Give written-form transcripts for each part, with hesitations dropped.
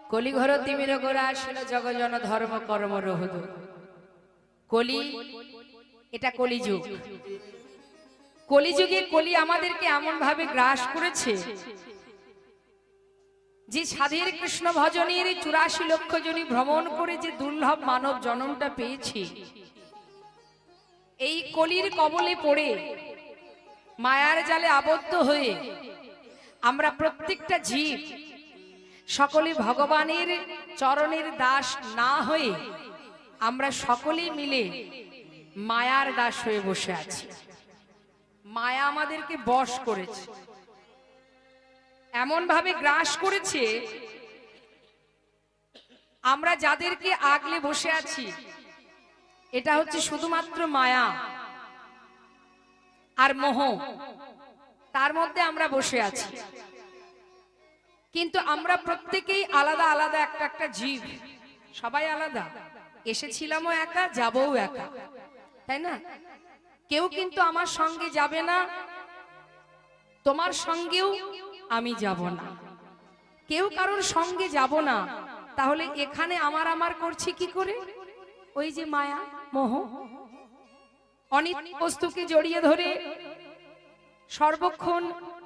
কলিঘর তিমির গোড়া আসিল জগজন ধর্ম কর্ম রহুদ। কলি, এটা কলিযুগ। কলিযুগে কলি আমাদেরকে এমন ভাবে গ্রাস করেছে যে সাধের কৃষ্ণ ভজনের 84 লক্ষ জনী ভ্রমণ করে যে দুর্লভ মানব জন্মটা পেয়েছি, এই কলির কবলে পড়ে মায়ার জালে আবদ্ধ হয়ে আমরা প্রত্যেকটা জীব সকলে ভগবানের চরণের দাস না হয়ে আমরা সকলে মিলে মায়ার দাস হয়ে বসে আছি। মায়া আমাদেরকে বশ করেছে, এমন ভাবে গ্রাস করেছে, আমরা যাদেরকে আগলে বসে আছি এটা হচ্ছে শুধুমাত্র মায়া আর মোহ, তার মধ্যে আমরা বসে আছি। কিন্তু আমরা প্রত্যেকেই আলাদা আলাদা একটা একটা জীব, সবাই আলাদা, এসেছিলামও একা, যাবও একা, তাই না? কেউ কিন্তু আমার সঙ্গে যাবে না, তোমার সঙ্গেও আমি যাব না, কেউ কারোর সঙ্গে যাব না। তাহলে এখানে আমার আমার করছি কি করে? ওই যে মায়া মোহ, অনিত্য বস্তুকে জড়িয়ে ধরে সর্বক্ষণ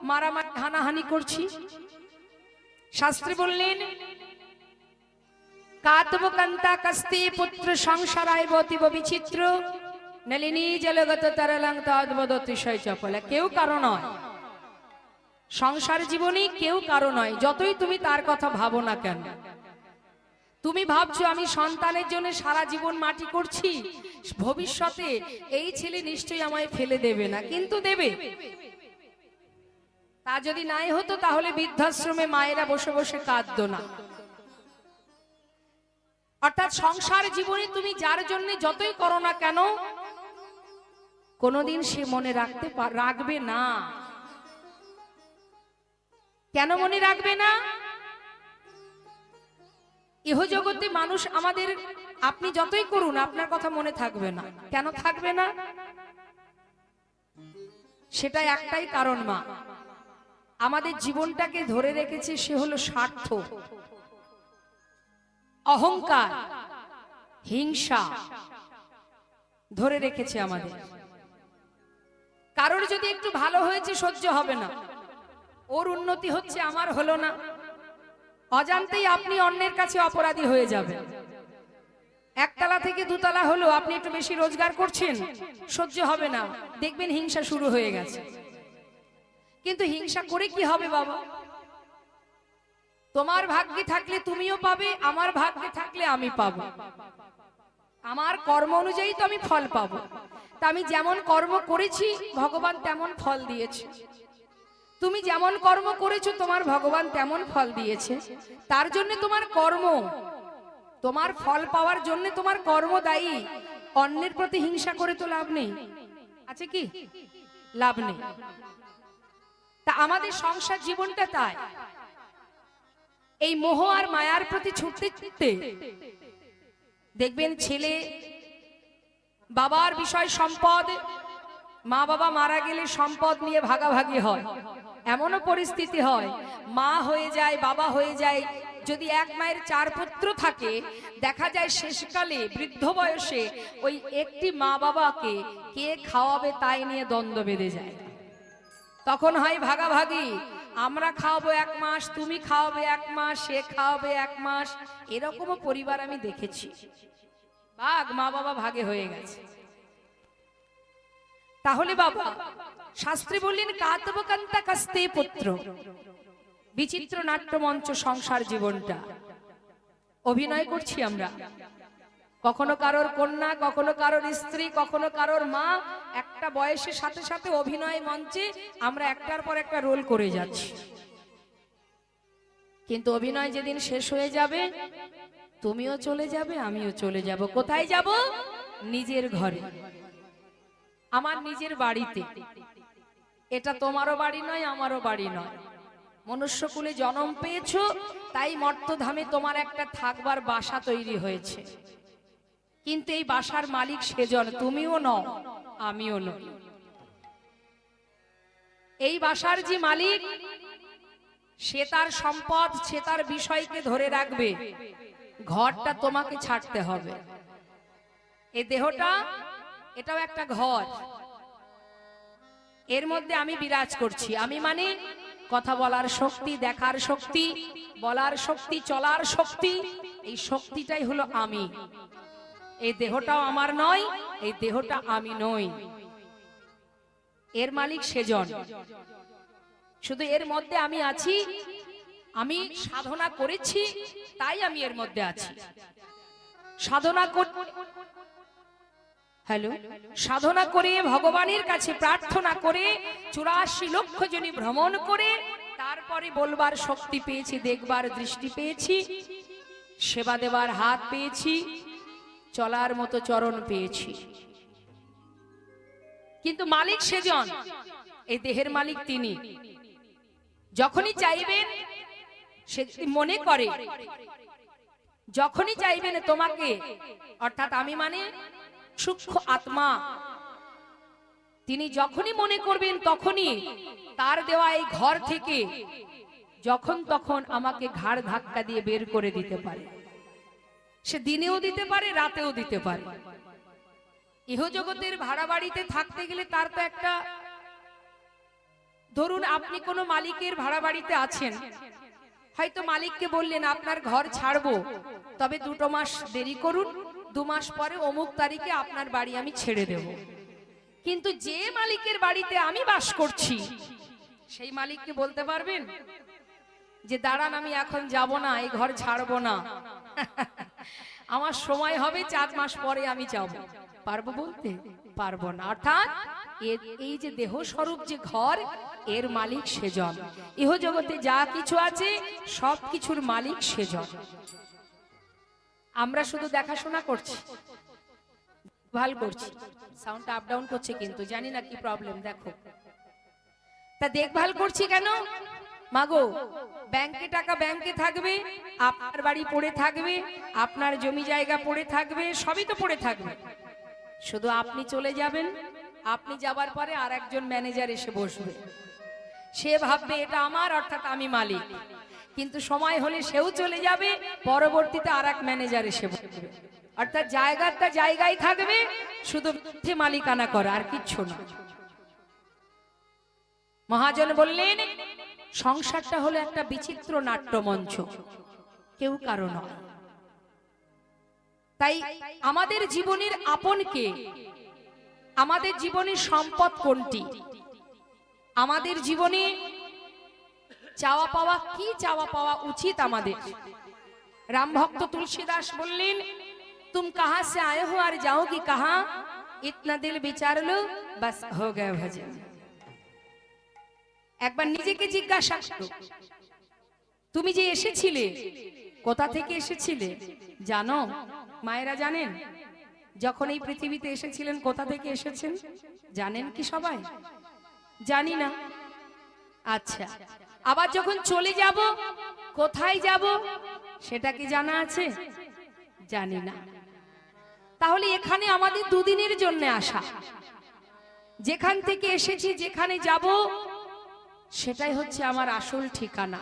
মারামারি হানাহানি করছি। শাস্ত্রে বললেন, কাতবকান্তা কাস্তে পুত্র সংসারায় বতিব বিচিত্র নলিনী জলগত তরলং তদ্বদতিশয় চপলা। কেউ কারো নয়, সংসার জীবনে কেউ কারো নয়। যতই তুমি তার কথা ভাবো না কেন, তুমি ভাবছো আমি সন্তানের জন্য সারা জীবন মাটি করছি, ভবিষ্যতে এই ছেলে নিশ্চয়ই আমায় ফেলে দেবে না, কিন্তু দেবে। তা যদি নাই হতো তাহলে বৃদ্ধাশ্রমে মায়েরা বসে বসে কাঁদতো না। অর্থাৎ সংসার জীবনে তুমি যার জন্য যতই করো না কেন, কোনোদিন সে মনে রাখবে না। কেন মনে রাখবে না? ইহজগতে মানুষ আমাদের, আপনি যতই করুন আপনার কথা মনে থাকবে না। কেন থাকবে না? সেটা একটাই কারণ, মা আমাদের জীবনটাকে ধরে রেখেছে, সে হলো স্বার্থ, অহংকার, হিংসা ধরে রেখেছে আমাদের। কারোর যদি একটু ভালো হয়েছে সহ্য হবে না, ওর উন্নতি হচ্ছে আমার হলো না, অজান্তেই আপনি অন্যের কাছে অপরাধী হয়ে যাবেন। একতলা থেকে দুতলা হলো, আপনি একটু বেশি রোজগার করছেন, সহ্য হবে না, দেখবেন হিংসা শুরু হয়ে গেছে। কিন্তু হিংসা করে কি হবে বাবা? তোমার ভাগ্যে থাকলে তুমিও পাবে, আমার ভাগ্যে থাকলে আমি পাবো। আমার কর্ম অনুযায়ী তো আমি ফল পাবো। তা আমি যেমন কর্ম করেছি ভগবান তেমন ফল দিয়েছে, তুমি যেমন কর্ম করেছো তোমার ভগবান তেমন ফল দিয়েছে। তার জন্য তোমার কর্ম, তোমার ফল পাওয়ার জন্য তোমার কর্ম দায়ী। অন্যের প্রতি হিংসা করে তো লাভ নেই, আছে কি? লাভ নেই। তা আমাদের সংসার জীবনটা তাই এই মোহ আর মায়ার প্রতি ছুটতে ছুটতে দেখবেন ছেলে বাবার বিষয় সম্পদ, মা বাবা মারা গেলে সম্পদ নিয়ে ভাগাভাগি হয়। এমনও পরিস্থিতি হয় মা হয়ে যায়, বাবা হয়ে যায়। যদি এক মায়ের 4 পুত্র থাকে, দেখা যায় শেষকালে বৃদ্ধ বয়সে ওই একটি মা বাবাকে কে খাওয়াবে তাই নিয়ে দ্বন্দ্ব বেঁধে যায়। তখন হয় ভাগাভাগি, আমরা খাওয়াবো 1 মাস, তুমি খাওয়াবে 1 মাস, সে খাওয়াবে 1 মাস। এরকমও পরিবার আমি দেখেছি, ভাগ মা বাবা ভাগে হয়ে গেছে। তাহলে বাবা শাস্ত্রে বললেন, কাতবকান্তা কাস্তে পুত্র, বিচিত্র নাট্যমঞ্চ সংসার জীবনটা অভিনয় করছি আমরা। কখনো কারোর কন্যা, কখনো কারোর স্ত্রী, কখনো কারোর মা। একটা বয়সের সাথে সাথে অভিনয় মঞ্চে আমরা একটার পর একটা রোল করে যাচ্ছি। কিন্তু অভিনয় যেদিন শেষ হয়ে যাবে, তুমিও চলে যাবে, আমিও চলে যাব। কোথায় যাব? নিজের ঘরে, আমার নিজের বাড়িতে। এটা তোমারও বাড়ি নয়, আমারও বাড়ি নয়। মনুষ্যকুলে জন্ম পেয়েছো, তাই মর্তধামে তোমার একটা থাকবার বাসা তৈরি হয়েছে। কিন্তু এই বাসার মালিক সেজন তুমিও নও, আমিও নই। এই বাসার যে মালিক সে তার সম্পদ, সে তার বিষয়কে ধরে রাখবে, ঘরটা তোমাকে ছাড়তে হবে। এই দেহটা, এটাও একটা ঘর, এর মধ্যে আমি বিরাজ করছি। আমি মানে কথা বলার শক্তি, দেখার শক্তি, বলার শক্তি, চলার শক্তি, এই শক্তিটাই হলো আমি। এই দেহটাও আমার নয়, এই দেহটা আমি নই। এর মালিক সেজন, শুধু এর মধ্যে আমি আছি। আমি সাধনা করেছি, তাই আমি এর মধ্যে আছি। সাধনা সাধনা করে ভগবানের কাছে প্রার্থনা করে 84 লক্ষ জনি ভ্রমণ করে তারপরে বলবার শক্তি পেয়েছি, দেখবার দৃষ্টি পেয়েছি, সেবা দেবার হাত পেয়েছি, চলার মতো চরণ পেয়েছি। কিন্তু মালিক সেজন, এই দেহের মালিক তিনি। যখনই চাইবেন, সে মনে করে, যখনই চাইবেন তোমাকে, অর্থাৎ আমি মানে সূক্ষ্ম আত্মা, তিনি যখনই মনে করবেন তখনই তার দেওয়া এই ঘর থেকে যখন তখন আমাকে ঘাড় ধাক্কা দিয়ে বের করে দিতে পারে। সে দিনেও দিতে পারে, রাতেও দিতে পারে। ইহজগতের ভাড়া বাড়িতে থাকতে গেলে তার তো একটা, ধরুন আপনি কোনো মালিকের ভাড়া বাড়িতে আছেন, হয়তো মালিককে বললেন আপনার ঘর ছাড়বো, তবে 2 মাস দেরি করুন, 2 মাস পরে অমুক তারিখে আপনার বাড়ি আমি ছেড়ে দেব। কিন্তু যে মালিকের বাড়িতে আমি বাস করছি, সেই মালিককে বলতে পারবেন যে দাঁড়ান, আমি এখন যাব না, এই ঘর ছাড়বো না, আমার সময় হবে 4 মাস পরে আমি যাব? পারবো বলতে? পারবো না। অর্থাৎ এই যে দেহ স্বরূপ যে ঘর, এর মালিক সেজন। ইহ জগতে যা কিছু আছে সব কিছুর মালিক সেজন। আমরা শুধু দেখাশোনা করছি, ভাল করছি। সাউন্ডটা আপ ডাউন করছে, কিন্তু জানি না কি প্রবলেম। দেখো, তা দেখভাল করছি কেন? মাগো, ব্যাংকে টাকা ব্যাংকে থাকবে, আপনার বাড়ি পড়ে থাকবে, আপনার জমি জায়গা পড়ে থাকবে, সবই তো পড়ে থাকবে। শুধু আপনি চলে যাবেন, আপনি যাবার পরে আর একজন ম্যানেজার এসে বসবে। সে ভাববে এটা আমার, অর্থাৎ আমি মালিক। কিন্তু সময় হলে সেও চলে যাবে, পরবর্তীতে আর এক ম্যানেজার এসে বসবে। অর্থাৎ জায়গাটা জায়গায় থাকবে, শুধু মালিকানা করা, আর কিচ্ছু না। মহাজন বললেন সংসারটা হলো একটা বিচিত্র নাট্যমঞ্চ, কেউ কারো নয়। তাই আমাদের জীবনের আপন কে? আমাদের জীবনের সম্পদ কোনটি? আমাদের জীবনে চাওয়া পাওয়া কি? চাওয়া পাওয়া উচিত আমাদের। রাম ভক্ত তুলসীদাস বললেন, तुम कहां से आए हो और जाओगी कहां, इतना दिल विचार लो बस हो गए भजन। একবার নিজেকে জিজ্ঞাসা করো, তুমি যে এসেছিলে, কোথা থেকে এসেছিলে জানো? মায়েরা জানেন? যখন এই পৃথিবীতে এসেছিলেন কোথা থেকে এসেছেন জানেন কি সবাই? জানি না। আচ্ছা, আবার যখন চলে যাব কোথায় যাব সেটা কি জানা আছে? জানি না। তাহলে এখানে আমাদের 2 দিনের জন্য আসা। যেখান থেকে এসেছি, যেখানে যাব, সেটাই হচ্ছে আমার আসল ঠিকানা।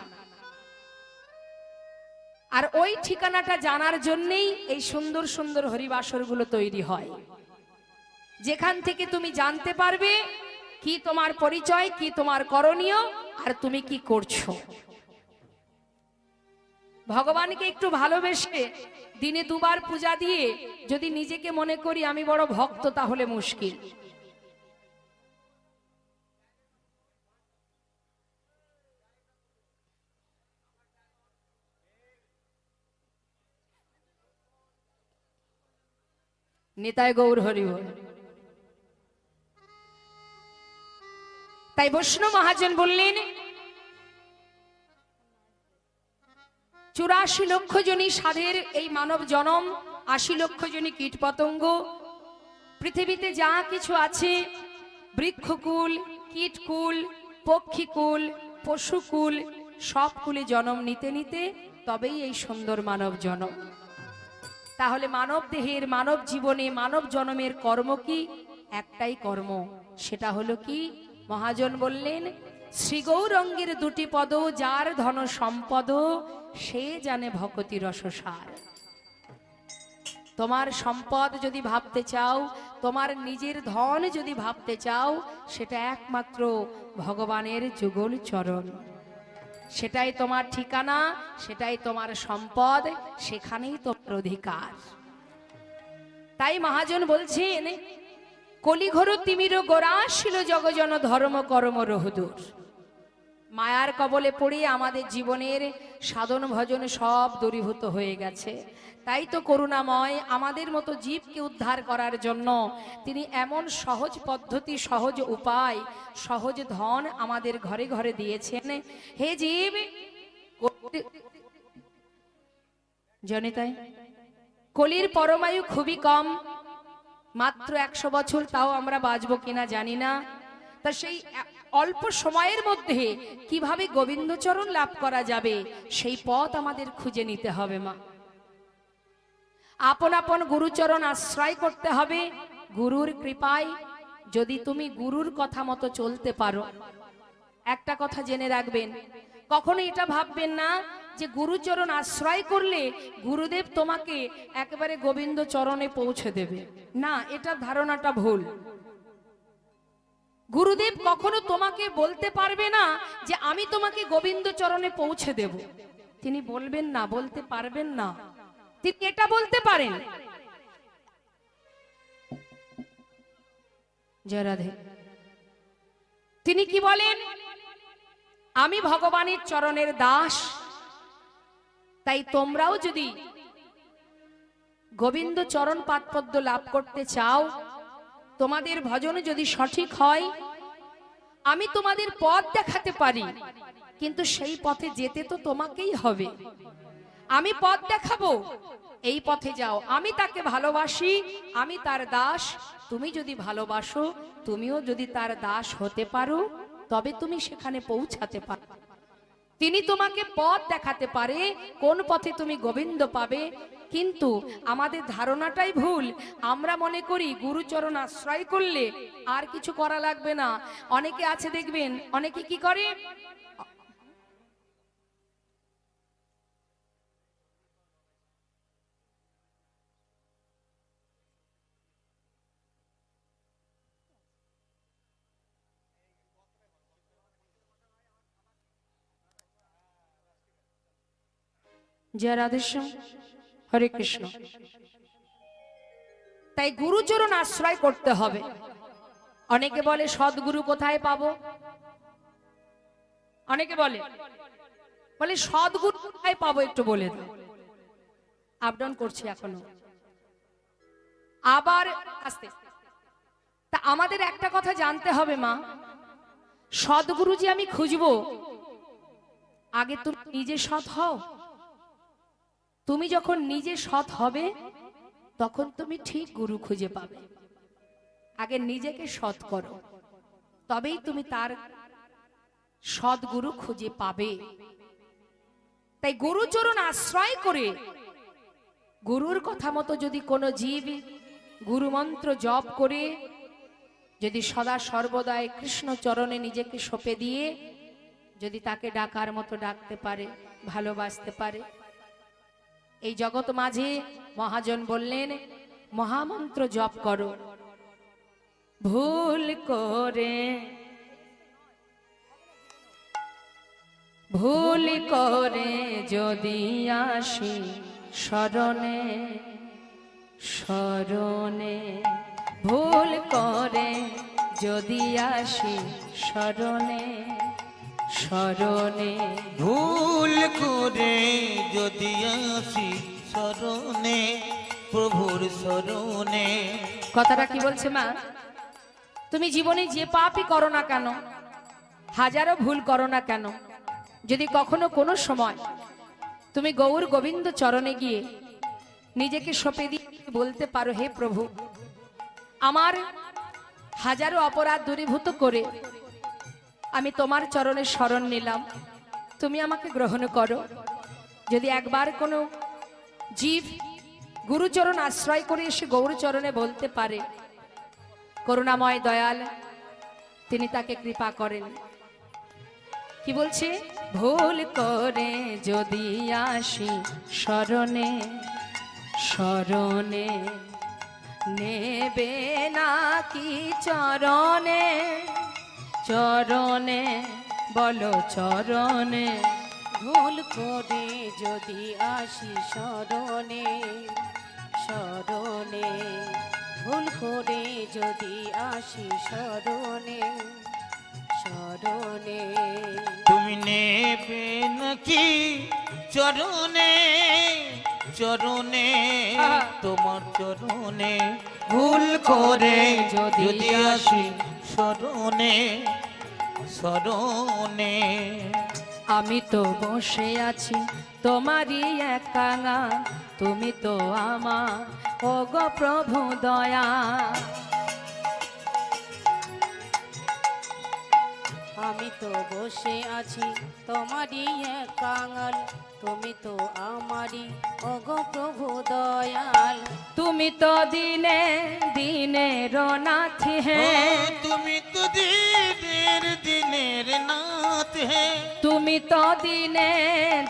আর ওই ঠিকানাটা জানার জন্যই এই সুন্দর সুন্দর হরিবাসরগুলো তৈরি হয়, যেখান থেকে তুমি জানতে পারবে কি তোমার পরিচয়, কি তোমার করণীয়, আর তুমি কি করছো। ভগবানকে একটু ভালোবেসে দিনে 2 বার পূজা দিয়ে যদি নিজেকে মনে করি আমি বড় ভক্ত, তাহলে মুশকিল। নিতাই গৌর হরি বল। তাই বৈষ্ণব মহাজন বললেন 84 লক্ষ জনই সাধের এই মানব জনম, 80 লক্ষ জনই কীট পতঙ্গ, পৃথিবীতে যা কিছু আছে, বৃক্ষকুল, কীটকুল, পক্ষীকুল, পশুকুল, সব কুলে জন্ম নিতে নিতে তবেই এই সুন্দর মানব জনম। তাহলে মানব দেহের, মানব জীবনে, মানব জন্মের কর্ম কি? একটাই কর্ম, সেটা হলো কি? মহাজন বললেন শ্রীগৌরঙ্গের দুটি পদ, যার ধন সম্পদ, সে জানে ভকতি রসসার। তোমার সম্পদ যদি ভাবতে চাও, তোমার নিজের ধন যদি ভাবতে চাও, সেটা একমাত্র ভগবানের যুগল চরণ। সেটাই তোমার ঠিকানা, সেটাই তোমার সম্পদ, সেখানেই তোমার অধিকার। তাই মহাজন বলছেন, কলিঘোর তিমির গোরাশিল জগজন ধর্ম কর্ম রহুদূর। মায়ার কবলে পড়ে আমাদের জীবনের সাধন ভজন সব দূরীভূত হয়ে গেছে। তাই তো করুণাময় আমাদের মতো জীবকে উদ্ধার করার জন্য তিনি এমন সহজ পদ্ধতি, সহজ উপায়, সহজ ধন আমাদের ঘরে ঘরে দিয়েছেন। হে জীব, জনিতাই কলির পরমায়ু খুবই কম, মাত্র 100 বছর, তাও আমরা বাঁচবো কিনা জানি না। তা সেই অল্প সময়ের মধ্যে কিভাবে গোবিন্দচরণ লাভ করা যাবে, সেই পথ আমাদের খুঁজে নিতে হবে মা। আপন আপন গুরুচরণ আশ্রয় করতে হবে। গুরুর কৃপায় যদি তুমি গুরুর কথা মতো চলতে পারো, একটা কথা জেনে রাখবেন, কখনো এটা ভাববেন না যে গুরুচরণ আশ্রয় করলে গুরুদেব তোমাকে একেবারে গোবিন্দ চরণে পৌঁছে দেবে। না, এটা ধারণাটা ভুল। গুরুদেব কখনো তোমাকে বলতে পারবে না যে আমি তোমাকে গোবিন্দ চরণে পৌঁছে দেব। তিনি বলবেন না, বলতে পারবেন না। তিনি এটা বলতে পারেন, জয় রাধে, তিনি কি বলেন, আমি ভগবানের চরণের দাস। তাই তোমরাও যদি গোবিন্দ চরণ পাদপদ্ম লাভ করতে চাও, তোমাদের ভজন যদি সঠিক হয়, আমি তোমাদের পথ দেখাতে পারি, কিন্তু সেই পথে যেতে তো তোমাকেই হবে। আমি পথ দেখাবো, এই পথে যাও। আমি তাকে ভালোবাসি, আমি তার দাস। তুমি যদি ভালোবাসো, তুমিও যদি তার দাস হতে পারো, তবে তুমি সেখানে পৌঁছাতে পারো। তিনি তোমাকে পথ দেখাতে পারে, কোন পথে তুমি গোবিন্দ পাবে। কিন্তু আমাদের ধারণাটাই ভুল। আমরা মনে করি গুরুচরণ আশ্রয় করলে আর কিছু করা লাগবে না। অনেকে আছে দেখবেন, অনেকে কি করে, জয় রাধেশ্যাম, হরে কৃষ্ণ। তাই গুরুচরণ আশ্রয় করতে হবে। অনেকে বলে সদ্গুরু কোথায় পাবো, অনেকে বলে সদ্গুরু কোথায় পাবো, একটু বলে দাও। আপ ডাউন করছি এখনো, আবার আসতে। তা আমাদের একটা কথা জানতে হবে মা, সদ্গুরু যে আমি খুঁজবো, আগে তুমি নিজে সৎ হও। তুমি যখন নিজে সৎ হবে, তখন তুমি ঠিক গুরু খুঁজে পাবে। আগে নিজেকে সৎ করো, তবেই তুমি তার সদ্গুরু খুঁজে পাবে। তাই গুরুচরণ আশ্রয় করে গুরুর কথা মতো যদি কোনো জীব গুরু মন্ত্র জপ করে, যদি সদা সর্বদাই কৃষ্ণ চরণে নিজেকে সঁপে দিয়ে যদি তাকে ডাকার মতো ডাকতে পারে, ভালোবাসতে পারে, এই জগৎ মাঝে মহাজন বললেন, মহামন্ত্র জপ করো। ভুল করে যদি আসি শরণে, শরণে ভুল করে যদি আসি শরণে, শরণে ভুল করে যদি আসি শরণে, প্রভুর শরণে। কথাটা কি বলছে মা, তুমি জীবনে যে পাপই করো না কেন, হাজারো ভুল করো না কেন, যদি কখনো কোনো সময় তুমি গৌর গোবিন্দ চরণে গিয়ে নিজেকে সঁপে দিয়ে বলতে পারো, হে প্রভু, আমার হাজারো অপরাধ দূরীভূত করে আমি তোমার চরণে শরণ নিলাম, তুমি আমাকে গ্রহণ করো। যদি একবার কোনো জীব গুরুচরণ আশ্রয় করে এসে গৌরচরণে বলতে পারে, করুণাময় দয়াল তিনি তাকে কৃপা করেন। কি বলছে? ভুল করে যদি আসি শরণে, শরণে নেবে নাকি চরণে, চরণে বলো চরণে। ভুল করে যদি আসি শরণে, শরণে ভুল করে যদি আসি শরণে, শরণে তুমি নেবে নাকি চরণে, চরণে তোমার চরণে ভুল করে যদি আসি শরণে, শরণে। আমি তো বসে আছি তোমারই একাঙা, তুমি তো আমার ও গো প্রভু দয়া। আমি তো বসে আছি তোমারই এক কাঙাল, তুমি তো আমারই ওগো প্রভু দয়াল। তুমি তো দিনে দিনে রনাথ ও হ্যাঁ, তুমি তো দিনের দিনের নাথ হে, তুমি তো দিনে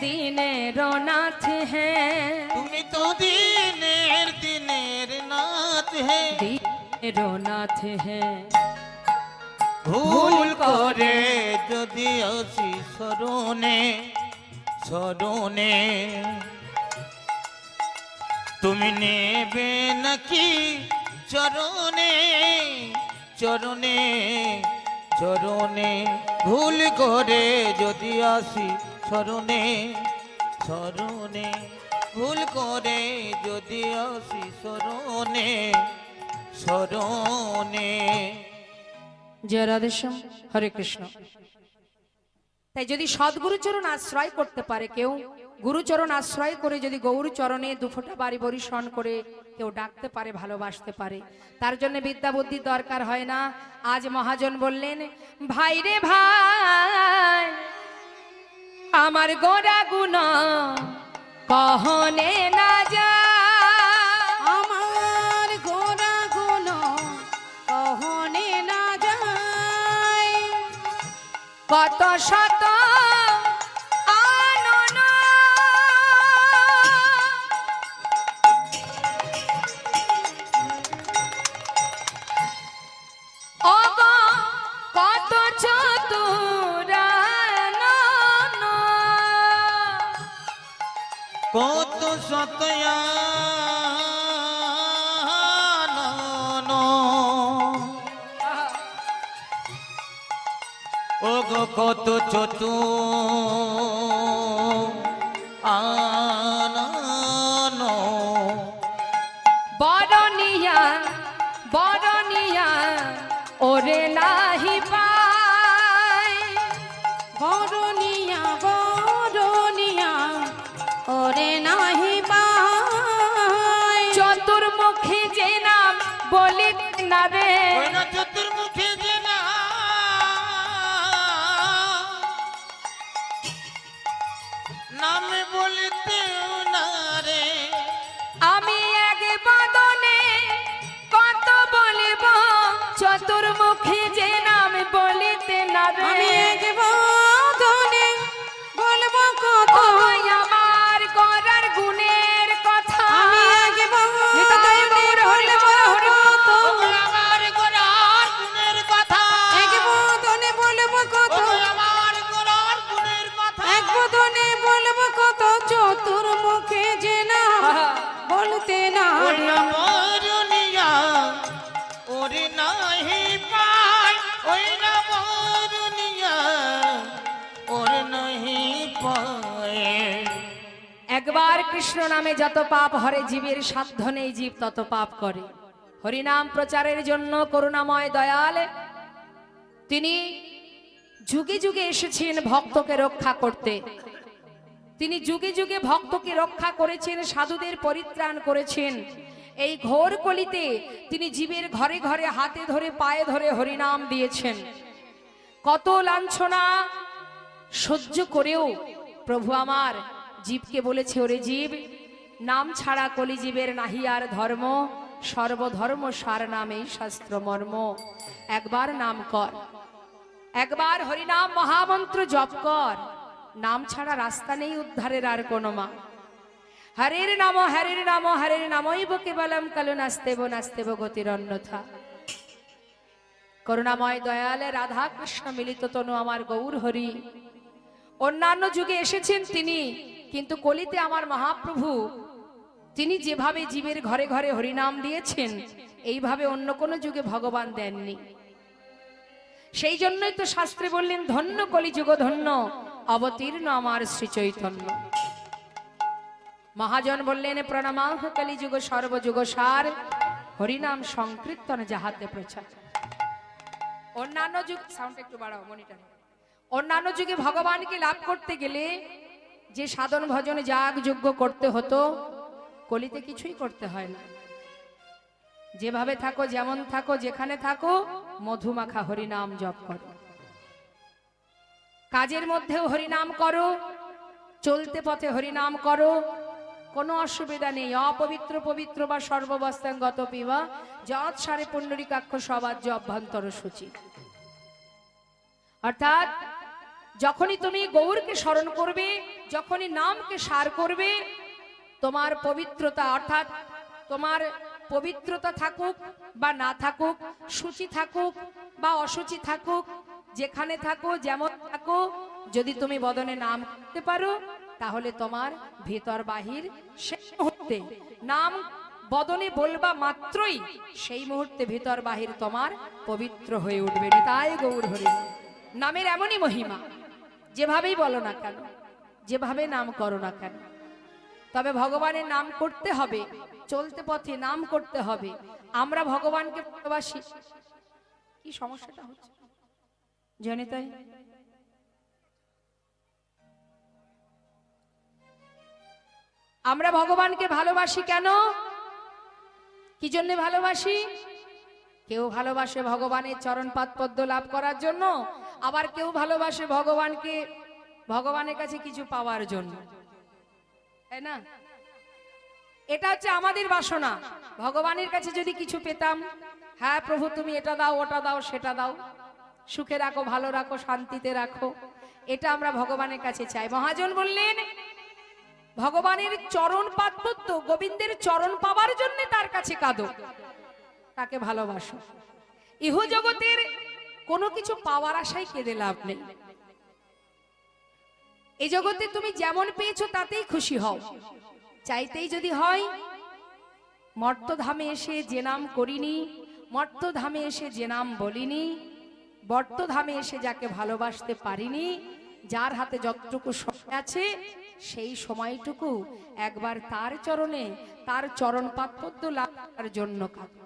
দিনে রনাথ হ্যাঁ, তুমি তো দিনের দিনের নাথ হে। রনাথ হ্যাঁ। ভুল করে যদি আসি শরণে, শরণে তুমি নেবে নাকি চরণে, চরণে, চরণে ভুল করে যদি আসি শরণে, শরণে ভুল করে যদি আসি শরণে, শরণে। জয় রাধেশ্যাম, হরে কৃষ্ণ। তাই যদি সদ্গুরুচরণ আশ্রয় করতে পারে কেউ, গুরুচরণ আশ্রয় করে যদি গৌর চরণে দুফোঁটা বাড়ি বরিশন করে কেউ ডাকতে পারে, ভালোবাসতে পারে, তার জন্য বিদ্যা বুদ্ধির দরকার হয় না। আজ মহাজন বললেন, ভাই রে ভাই আমার গোরা গুণ কহনে না যা, আমার গোরা গুণ কহনে না যায়, কত শত আনন অগ কত চতুরানন, কত সতয়ানন ও গো কত চতু আনন। বরনিয়া বরনিয়া ওরে নাহি পায়, বরনিয়া বরনিয়া ওরে নাহি পায়, চতুর্মুখী যে নাম বলি না রে, ওই না চতুর্মুখী যে না নামে বলিতে না রে। আমি এক বদনে কত বলিব, চতুর্মুখী যে নাম বলিতে না আমি রে। এক বদনে বলবো কত, ওই আমার গড়ার গুণের কথা, আমি এক নিতাই বদনে গৌর হরি বলবো বল হরি কত, ও আমার গোরার গুণের কথা, এক বদনে বলবো কত, ও আমার গোরার গুণের কথা। এক বদনে বলবো কত, চতুর্মুখে যে না বলতে না ওর রে। নাম অরুণিয়া, ওরে নাহি পায়, ওই নাম অরুণিয়া, ওরে নাহি পায়। একবার কৃষ্ণ নামে যত পাপ হরে, জীবের সাধ্য নেই জীব তত পাপ করে। হরিনাম প্রচারের জন্য করুণাময় দয়াল তিনি যুগে যুগে এসেছেন ভক্তকে রক্ষা করতে। তিনি যুগে যুগে ভক্তকে রক্ষা করেছেন, সাধুদের পরিত্রাণ করেছেন। এই ঘোর কলিতে তিনি জীবের ঘরে ঘরে হাতে ধরে পায়ে ধরে হরিনাম দিয়েছেন। কত লাঞ্ছনা সহ্য করেও প্রভু আমার জীবকে বলেছে, ওরে জীব নাম ছাড়া কলি জীবের নাহি আর ধর্ম, সর্বধর্ম সার নামেই শাস্ত্র মর্ম। একবার নাম কর, একবার হরিনাম মহামন্ত্র জপ কর, নাম ছাড়া রাস্তা নেই উদ্ধারের আর কোনো মা। হরের নাম হরের নাম হরের নামইব কেবলম কালো নাস্তেব নাস্তেব গতির অন্যথা। করুণাময় দয়ালে রাধা কৃষ্ণ মিলিত তনু আমার গৌর হরি। অন্যান্য যুগে এসেছেন তিনি, কিন্তু কলিতে আমার মহাপ্রভু তিনি যেভাবে জীবের ঘরে ঘরে হরিনাম দিয়েছেন, এইভাবে অন্য কোনো যুগে ভগবান দেননি। সেই জন্যই তো শাস্ত্রে বললেন, ধন্য কলিযুগ ধন্য অবতীর্ণ আমার শ্রী চৈতন্য। মহাজন বললেন, প্রণামাহ কলিযুগ সর্বযুগ সার, হরিনাম সংকীর্তন যাহাতে প্রচার। অন্যান্য যুগ, সাউন্ড একটু বাড়াও মনিটরে। অন্যান্য যুগে ভগবানকে লাভ করতে গেলে যে সাধন ভজন যাগ যজ্ঞ করতে হতো, কলিতে কিছুই করতে হয় না। যেভাবে থাকো, যেমন থাকো, যেখানে থাকো, মধুমাখা হরিনাম জপ করো। কাজের মধ্যেও হরিনাম করো, চলতে পথে হরিনাম করো, কোনো অসুবিধা নেই। অপবিত্র পবিত্র বা সর্ববস্থাঙ্গত পিবা যৎ সারে পুণ্ডরীকাক্ষ সবাজ্য অভ্যন্তর সূচি। অর্থাৎ যখনই তুমি গৌরকে স্মরণ করবে, যখনই নামকে সার করবে, তোমার পবিত্রতা, অর্থাৎ তোমার পবিত্রতা থাকুক বা না থাকুক, সূচি থাকুক বা অসুচি থাকুক, যেখানে থাকো যেমন থাকো, যদি তুমি বদনে নাম করতে পারো, তাহলে তোমার ভিতর বাহির সেই মুহূর্তে নাম বদনে বলবা মাত্রই সেই মুহূর্তে ভিতর বাহির তোমার পবিত্র হয়ে উঠবে। তাই গৌর হরি নামের এমনই মহিমা, যেভাবেই বলো না কেন, যেভাবে নাম করো না কেন, তবে ভগবানের নাম করতে হবে, চলতে পথে নাম করতে হবে। আমরা ভগবানকে ভালোবাসি। কি সমস্যাটা হচ্ছে জানি তাই? আমরা ভগবানকে ভালোবাসি কেন? কি জন্য ভালোবাসি? কেউ ভালোবাসে ভগবানের চরণপাদ পদ্ম লাভ করার জন্য, আবার কেউ ভালোবাসে ভগবানকে, ভগবানের কাছে কিছু পাওয়ার জন্য, তাই না? এটা হচ্ছে আমাদের বাসনা। ভগবানের কাছে যদি কিছু পেতাম, হ্যাঁ প্রভু তুমি এটা দাও, ওটা দাও, সেটা দাও, সুখে রাখো, ভালো রাখো, শান্তিতে রাখো, এটা আমরা ভগবানের কাছে চাই। মহাজন বললেন, ভগবানের চরণ পাদপদ্ম, গোবিন্দের চরণ পাওয়ার জন্য তার কাছে কাঁদো, তাকে ভালোবাসো। ইহ জগতের কোনো কিছু পাওয়ার আশায় কেঁদে লাভ নেই। এই জগতে তুমি যেমন পেয়েছো তাতেই খুশি হও। চাইতেই যদি হয়, মর্তধামে এসে যে নাম করিনি, মর্তধামে এসে যে নাম বলিনি, বর্তধামে এসে যাকে ভালোবাসতে পারিনি, যার হাতে যতটুকু সময় আছে সেই সময়টুকু একবার তার চরণে, তার চরণ পাদপদ্ম লাভ করার জন্য কাঁদি।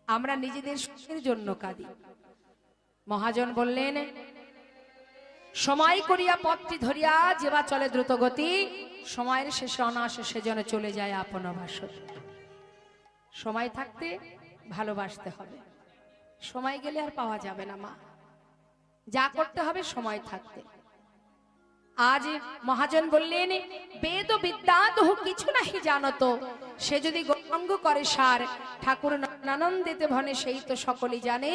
আমরা নিজেদের সুখের জন্য কাঁদি। মহাজন বললেন, সময় করিয়া পথটি ধরিয়া যেবা চলে দ্রুত গতি, সময়ের শেষে অনায়াসে সে যেন চলে যায় আপন বাসর। সময় থাকতে ভালোবাসতে হবে, সময় গেলে আর পাওয়া যাবে না মা। যা করতে হবে সময় থাকতে। আজ মহাজন বললেন, বেদ ও বিদ্যা দহু কিছু নাহি জানত, সে যদি গৌরাঙ্গ করে সার, ঠাকুর আনন্দিতে ভনে সেই তো সকলেই জানে,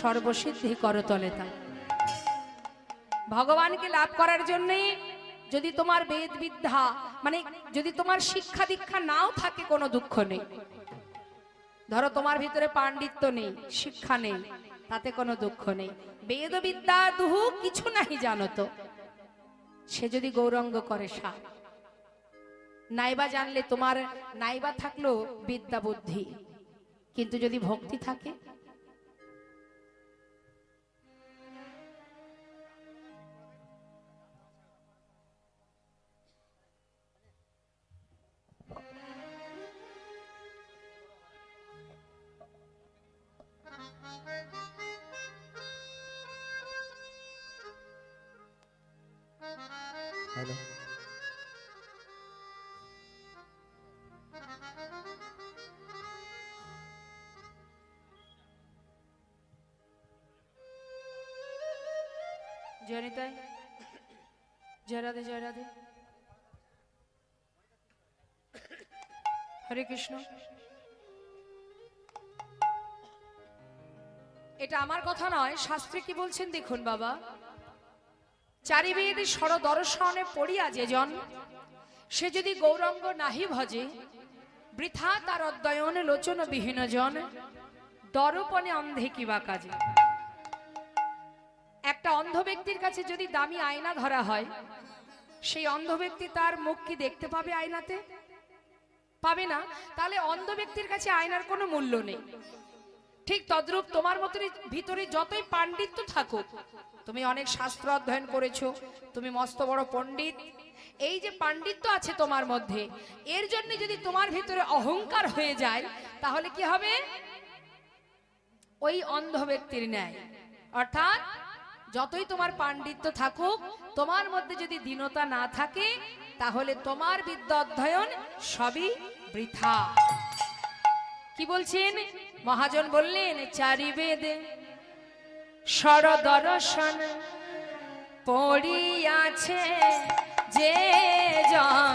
সর্বসিদ্ধি করতলে তার। ভগবানকে লাভ করার জন্য যদি তোমার বেদ বিদ্যা, মানে যদি তোমার শিক্ষা দীক্ষা নাও থাকে, কোনো দুঃখ নেই। ধরো তোমার ভিতরে পাণ্ডিত্য নেই, শিক্ষা নেই, তাতে কোনো দুঃখ নেই। বেদ বিদ্যা দুহু কিছু নাহি জানত, সে যদি গৌরাঙ্গ করে সার। নাইবা জানলে তোমার, নাইবা থাকলো বিদ্যা বুদ্ধি, কিন্তু যদি ভক্তি থাকে, হ্যালো, জয় নিতাই, জয় রাধে, জয় রাধে, হরে কৃষ্ণ। এটা আমার কথা নয়, শাস্ত্রে কি বলছেন দেখুন বাবা। চারিবেদ সর দর্শনে পড়িয়া যেজন, সে যদি গৌরাঙ্গ নাহি ভজে, বৃথা তার অধ্যয়ন লোচন বিহীন জন, দর্পণে অন্ধে কিবা কাজে। একটা অন্ধ ব্যক্তির কাছে যদি দামি আয়না ধরা হয়, সেই অন্ধ ব্যক্তি তার মুখ কি দেখতে পাবে আয়নাতে? পাবে না। তাহলে অন্ধ ব্যক্তির কাছে আয়নার কোনো মূল্য নেই। ঠিক তদ্রূপ তোমার ভিতরে যতই পাণ্ডিত্য থাকুক, তুমি অনেক শাস্ত্র অধ্যয়ন করেছো, তুমি মস্ত বড় পণ্ডিত, এই যে পাণ্ডিত্য আছে তোমার মধ্যে, এর জন্য যদি তোমার ভিতরে অহংকার হয়ে যায়, তাহলে কি হবে? ওই অন্ধ ব্যক্তির ন্যায়। অর্থাৎ যতই তোমার পাণ্ডিত্য থাকুক, তোমার মধ্যে যদি দীনতা না থাকে, তাহলে তোমার বিদ্যা অধ্যয়ন সবই বৃথা। কি বলছেন মহাজন? বললেন চারি বেদ সর দর্শন পড়িয়াছে যে জন,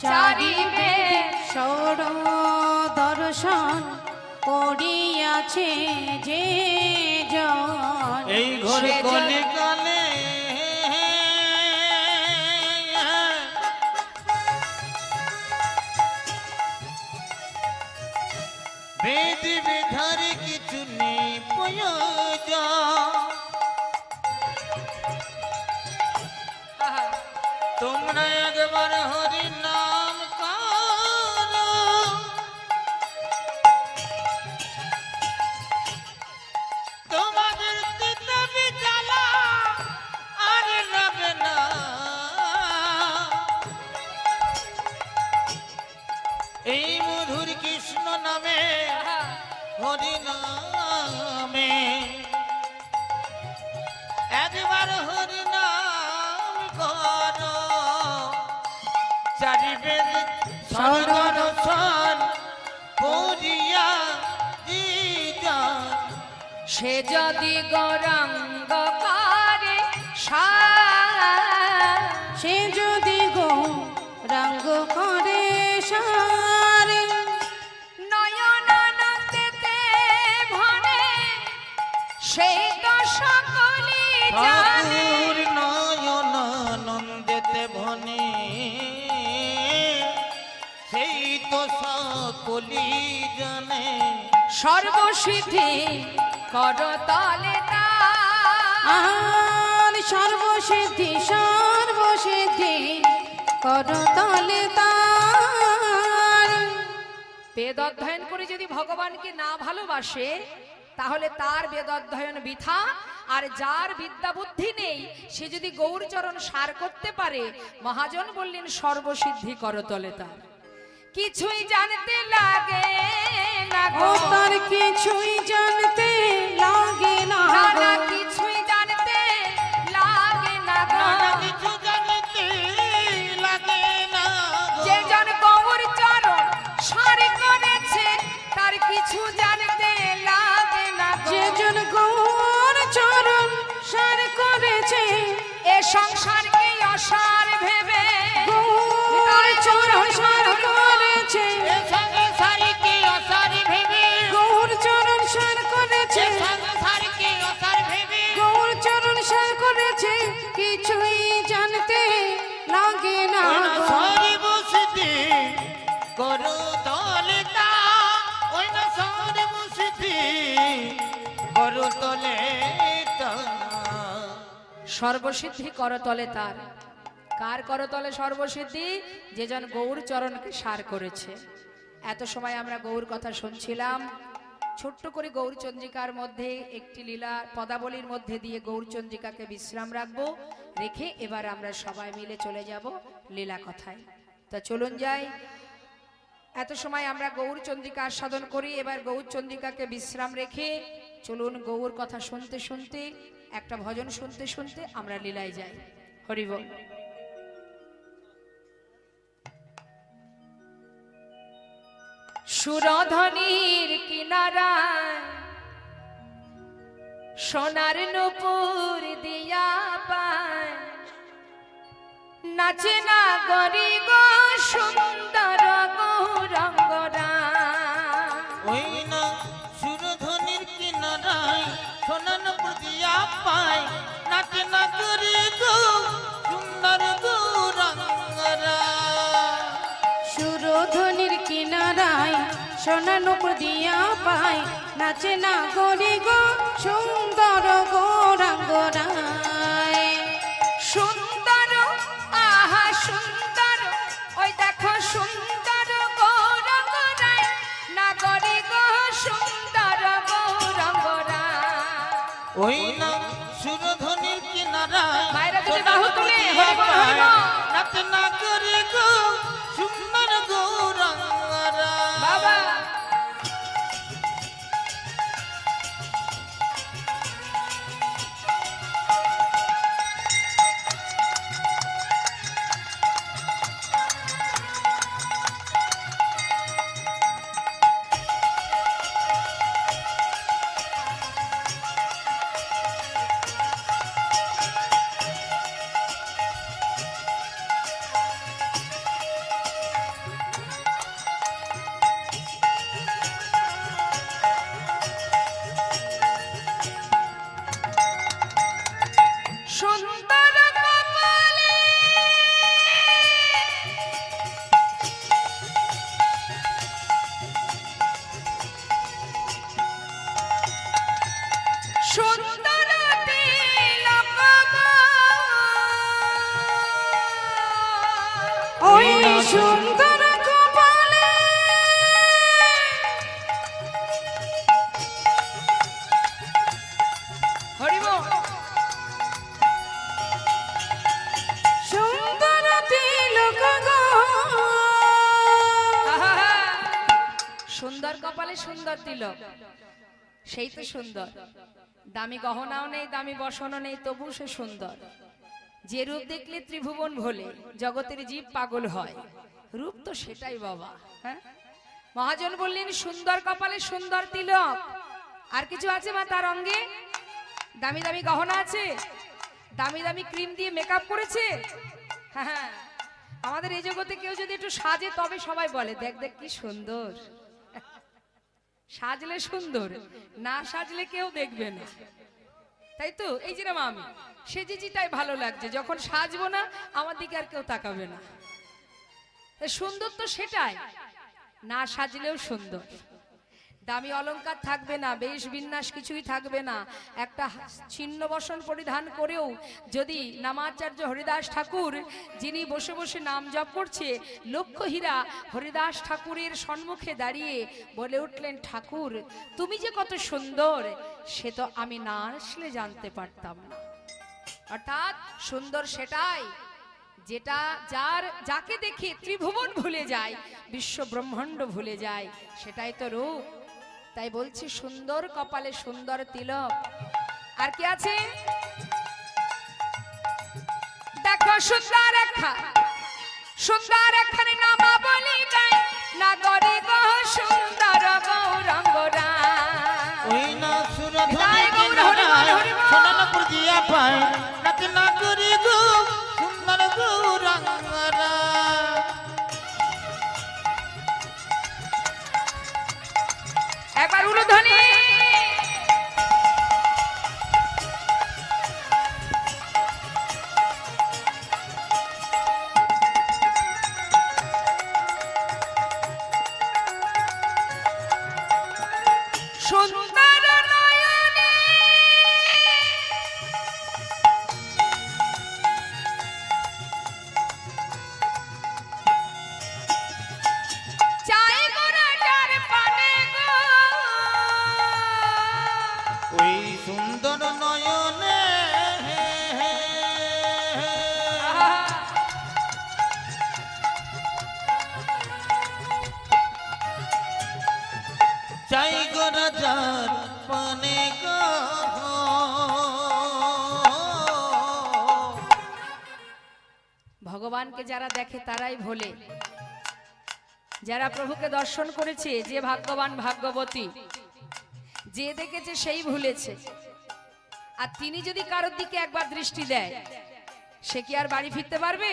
চারি বেদ সর দর্শন পড়িয়াছে যে জন, এই ঘরে কলে কালে বেদ বিধার কিছু নেই প্রয়োজন। তোমরা একবার হরি নাম করো, তোমাদের তিতাবি জ্বালা আর রবে না। এই মধুর কৃষ্ণ নামে, হরি নামে একবার হরি নাম করো, চারি বেদ সর্বদর্শন পড়িয়া জীবন। সে যদি গৌরাঙ্গ করে সে যদি গৌরাঙ্গ করে সারে, নয়নানন্দেতে ভনে, সেই তো সকলে জানে। ঠাকুর নয়নানন্দেতে ভনে, সেই তো সকলি জানে। সর্বসিদ্ধি কর তলে তার, আর সর্বসিদ্ধি সর্বসিদ্ধি কর তলে তার। বেদ অধ্যয়ন করে যদি ভগবানকে না ভালোবাসে, তাহলে তার বেদ অধ্যয়ন বৃথা। আর যার বিদ্যা বুদ্ধি নেই, সে যদি গৌরচরণ সার করতে পারে, মহাজন বললেন সর্বসিদ্ধি করতলে তার। কিছুই জানতে লাগে না ও গো, তার কিছুই জানতে লাগে না না গো। না, কিছুই জানতে লাগে না গো। নানা কিছু জানতে লাগে না গো। যে জন গৌরচরণ সার করেছে, তার কিছু জানতে লাগে না গো। যে জন গৌর চরণ সার করেছে, এ সংসারকে অসার ভেবে গৌর চরণ সার করেছে, এ সংসারকে অসার ভেবে, গৌর চরণ সার করেছে, এ সংসারকে অসার ভেবে, গৌর চরণ সার করেছে, কিছুই জানতে লাগে না ওই না গো। সর্বসিদ্ধি করো তলে তা, ওই না সর্বসিদ্ধি করো তলে তা। সর্বসিদ্ধি করতলে তার। কার করতলে সর্বসিদ্ধি? যে জন গৌর চরণকে সার করেছে। এত সময় আমরা গৌর কথা শুনছিলাম। ছোট্ট করে গৌরচন্দ্রিকার মধ্যে একটি লীলা পদাবলীর মধ্যে দিয়ে গৌরচন্দ্রিকাকে বিশ্রাম রাখবো, রেখে এবার আমরা সবাই মিলে চলে যাব লীলা কথায়। তা চলুন যাই। এত সময় আমরা গৌরচন্দ্রিকা আস্বাদন করি, এবার গৌরচন্দ্রিকাকে বিশ্রাম রেখে চলুন গৌর কথা শুনতে শুনতে, একটা ভজন শুনতে শুনতে আমরা লীলায় যাই। হরি বল। সুরধনির কিনারায় সোনার নূপুর দিয়া পায়, নাচে না গরি গো সুন্দর গৌরাঙ্গরা। ওই না সুরধনির কিনারায় কিনারায় সোনা নুপুর দিয়া পায় নাচে না গরি গো সুন্দর গৌরাঙ্গরায়। সুন্দর আহা সুন্দর, ওই দেখো সুন্দর গৌরঙ্গ রায়, নাগরে গো সুন্দর গৌরঙ্গ রায়। ওই না সুরধনির কিনারায় মায়েরা দুটো বাহু তুলে হরি বল, হরি বল। নাচে না করি গো সুন্দর গৌরাঙ্গরা। বাবা সুন্দর কপালে সুন্দর তিলক গো, ওই সুন্দর কপালে হরি বল। সুন্দর তিলক গো। আহা! সুন্দর কপালে সুন্দর তিলক, সেই তো সুন্দর। দামি গহনাও নেই, দামি বসনও নেই, তবু সে সুন্দর। যে রূপ দেখলে ত্রিভুবন ভোলে, জগতের জীব পাগল হয়। রূপ তো সেটাই বাবা। হ্যাঁ, মহাজন বললেন সুন্দর কপালে সুন্দর তিলক। আর কিছু আছে মা তার অঙ্গে? দামি দামি গহনা আছে, দামি দামি ক্রিম দিয়ে মেকআপ করেছে। হ্যাঁ, আমাদের এই জগতে কেউ যদি একটু সাজে তবে সবাই বলে দেখ দেখ কি সুন্দর। সাজলে সুন্দর, না সাজলে কেউ দেখবে না, তাই তো? এই যে মা আমি সেজেছি তাই ভালো লাগছে, যখন সাজবো না আমার দিকে আর কেউ তাকাবে না। সুন্দর তো সেটাই, না সাজলেও সুন্দর। দামি অলংকার থাকবে না, বেশ বিন্যাস কিছুই থাকবে না, একটা ছিন্ন বসন পরিধান করেও যদি নামাচার্য হরিদাস ঠাকুর, যিনি বসে বসে নাম জপ করছে, লক্ষ হীরা হরিদাস ঠাকুরের সম্মুখে দাঁড়িয়ে বলে উঠলেন, ঠাকুর তুমি যে কত সুন্দর, সে তো আমি না আসলে জানতে পারতাম না। অর্থাৎ সুন্দর সেটাই যেটা যাকে দেখে ত্রিভুবন ভুলে যায়, বিশ্ব ব্রহ্মাণ্ড ভুলে যায়, সেটাই তো রূপ। তাই বলছি সুন্দর কপালে সুন্দর তিলক। আর কি আছে দেখো, সুন্দর একখানি নামা বলি গায়, নাগরে গো সুন্দর গৌরঙ্গ রায়। ওই না সুরধনির কিনারায় সোনা নুপুর দিয়া পায় নাচে না করি গো সুন্দর গৌরাঙ্গরা। একবার উলুধ্বনি। সুন্দর নয়নে চাই গো রাজার পানে গো, ওই সুন্দর নয়নে চাই গো রাজার পানে গো। ভগবানকে যারা দেখে তারাই ভোলে, যারা প্রভুকে দর্শন করেছে, যে ভাগ্যবান ভাগ্যবতী, যে দেখেছে সেই ভুলেছে। আর তিনি যদি কারোর দিকে একবার দৃষ্টি দেয়, সে কি আর বাড়ি ফিরতে পারবে?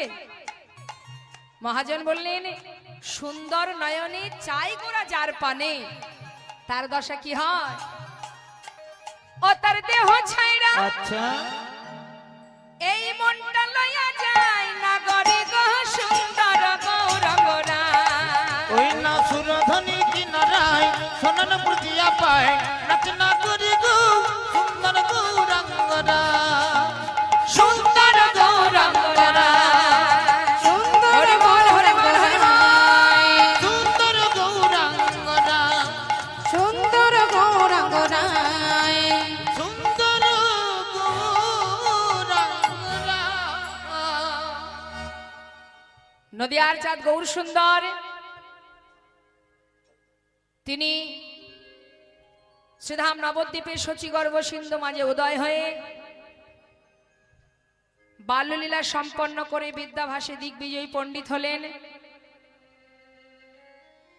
মহাজন বললেন, সুন্দর নয়নে চাই গোরা যার পানে, তার দশা কি হয়? ও তার দেহ ছাইরা আচ্ছা এই মনটা লইয়া যায়, নাগরে গো সুন্দর গৌরঙ্গ রায়। ওই না ধনী কিনারায় সোনানপুর দিয়া পায় নাচনা করি গো সুন্দর গৌরাঙ্গরা সুন্দর গৌরাঙ্গরা সুন্দর গৌরাঙ্গরায় সুন্দর গৌরাঙ্গরা সুন্দর গৌরাঙ্গরায় সুন্দর গৌরাঙ্গরা নদিয়ার চাঁদ গৌর সুন্দর তিনি শ্রীধাম নবদ্বীপে শচীগর্ভ সিন্ধু মাঝে উদয় হয়ে বাল্যলীলা সম্পন্ন করে বিদ্যাভাসে দিগ্বিজয়ী পণ্ডিত হলেন।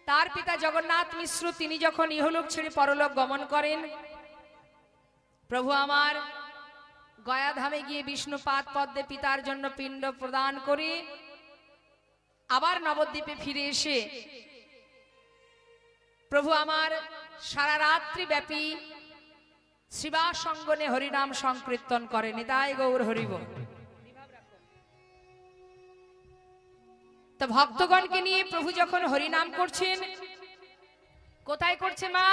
তার পিতা জগন্নাথ মিশ্র তিনি যখন ইহলোক ছেড়ে পরলোক গমন করেন, প্রভু আমার গয়াধামে গিয়ে বিষ্ণুপাদ পদ্মে পিতার জন্য পিণ্ড প্রদান করে আবার নবদ্বীপে ফিরে এসে প্রভু আমার সারা রাত্রি ব্যাপী শিবা সঙ্গনে হরিনাম সংকীর্তন করেন। নিতাই গৌর হরিব। তো ভক্তগণকে নিয়ে প্রভু যখন হরিনাম করছেন, কোথায় করছে মা?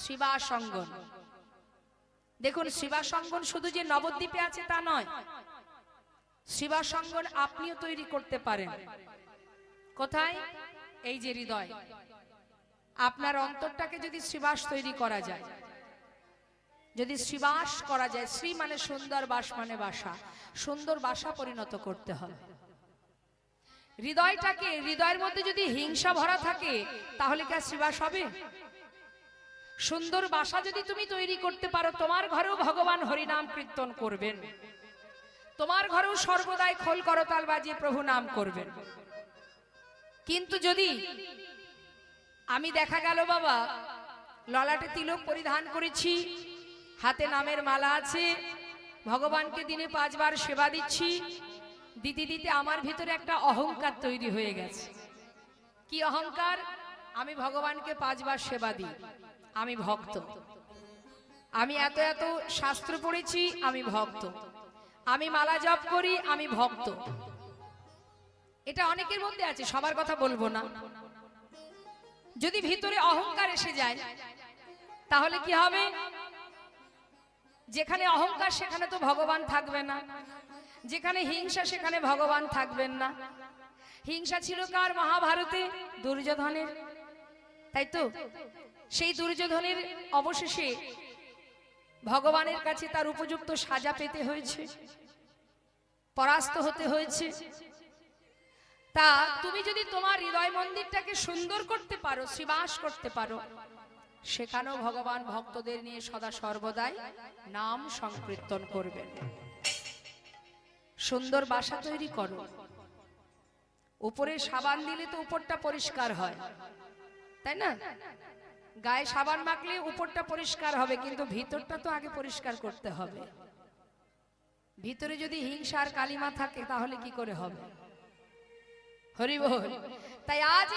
শিবা সঙ্গন। দেখুন, শিবা সঙ্গন শুধু যে নবদ্বীপে আছে তা নয়, শিবা সঙ্গন আপনিও তৈরি করতে পারেন। কোথায়? এই যে হৃদয়, আপনার অন্তরটাকে যদি শ্রীবাস তৈরি করা যায়, যদি শ্রীবাস করা যায়, শ্রী মানে সুন্দর, বাস মানে বাসা, সুন্দর বাসা পরিণত করতে হবে। হৃদয়টাকে, হৃদয়ের মধ্যে যদি হিংসা ভরা থাকে তাহলে কি আর শ্রীবাস হবে? সুন্দর বাসা যদি তুমি তৈরি করতে পারো, তোমার ঘরেও ভগবান হরিনাম কীর্তন করবেন, তোমার ঘরেও সর্বদাই খোল করতাল বাজিয়ে প্রভু নাম করবেন। কিন্তু যদি আমি দেখা গেল বাবা ললাটে তিলক পরিধান করেছি, হাতে নামের মালা আছে, ভগবানকে দিনে 5 বার সেবা দিচ্ছি, দিতে দিতে আমার ভিতরে একটা অহংকার তৈরি হয়ে গেছে। কি অহংকার? আমি ভগবানকে 5 বার সেবা দিই, আমি ভক্ত, আমি এত এত শাস্ত্র পড়েছি, আমি ভক্ত, আমি মালা জপ করি, আমি ভক্ত। এটা অনেকের মধ্যে আছে, সবার কথা বলবো না। যদি ভিতরে অহংকার এসে যায় তাহলে কি হবে? যেখানে অহংকার সেখানে তো ভগবান থাকবে না, যেখানে হিংসা সেখানে ভগবান থাকবেন না। হিংসা ছিল কার? মহাভারতে দুর্যোধনের, তাই তো? সেই দুর্যোধনের অবশেষে ভগবানের কাছে তার উপযুক্ত সাজা পেতে হয়েছে, পরাস্ত হতে হয়েছে। তা তুমি যদি তোমার হৃদয় মন্দিরটাকে সুন্দর করতে পারো, শ্রীবাস করতে পারো, সেখানেও ভগবান ভক্তদের নিয়ে সদা সর্বদাই নাম সংকীর্তন করবেন। সুন্দর বাসা তৈরি করো, উপরে সাবান দিলে তো উপরটা পরিষ্কার হয়, তাই না? গায়ে সাবান মাখলে উপরটা পরিষ্কার হবে, কিন্তু ভিতরটা তো আগে পরিষ্কার করতে হবে। ভিতরে যদি হিংসা আর কালিমা থাকে তাহলে কি করে হবে? হরি বল। তাই আজ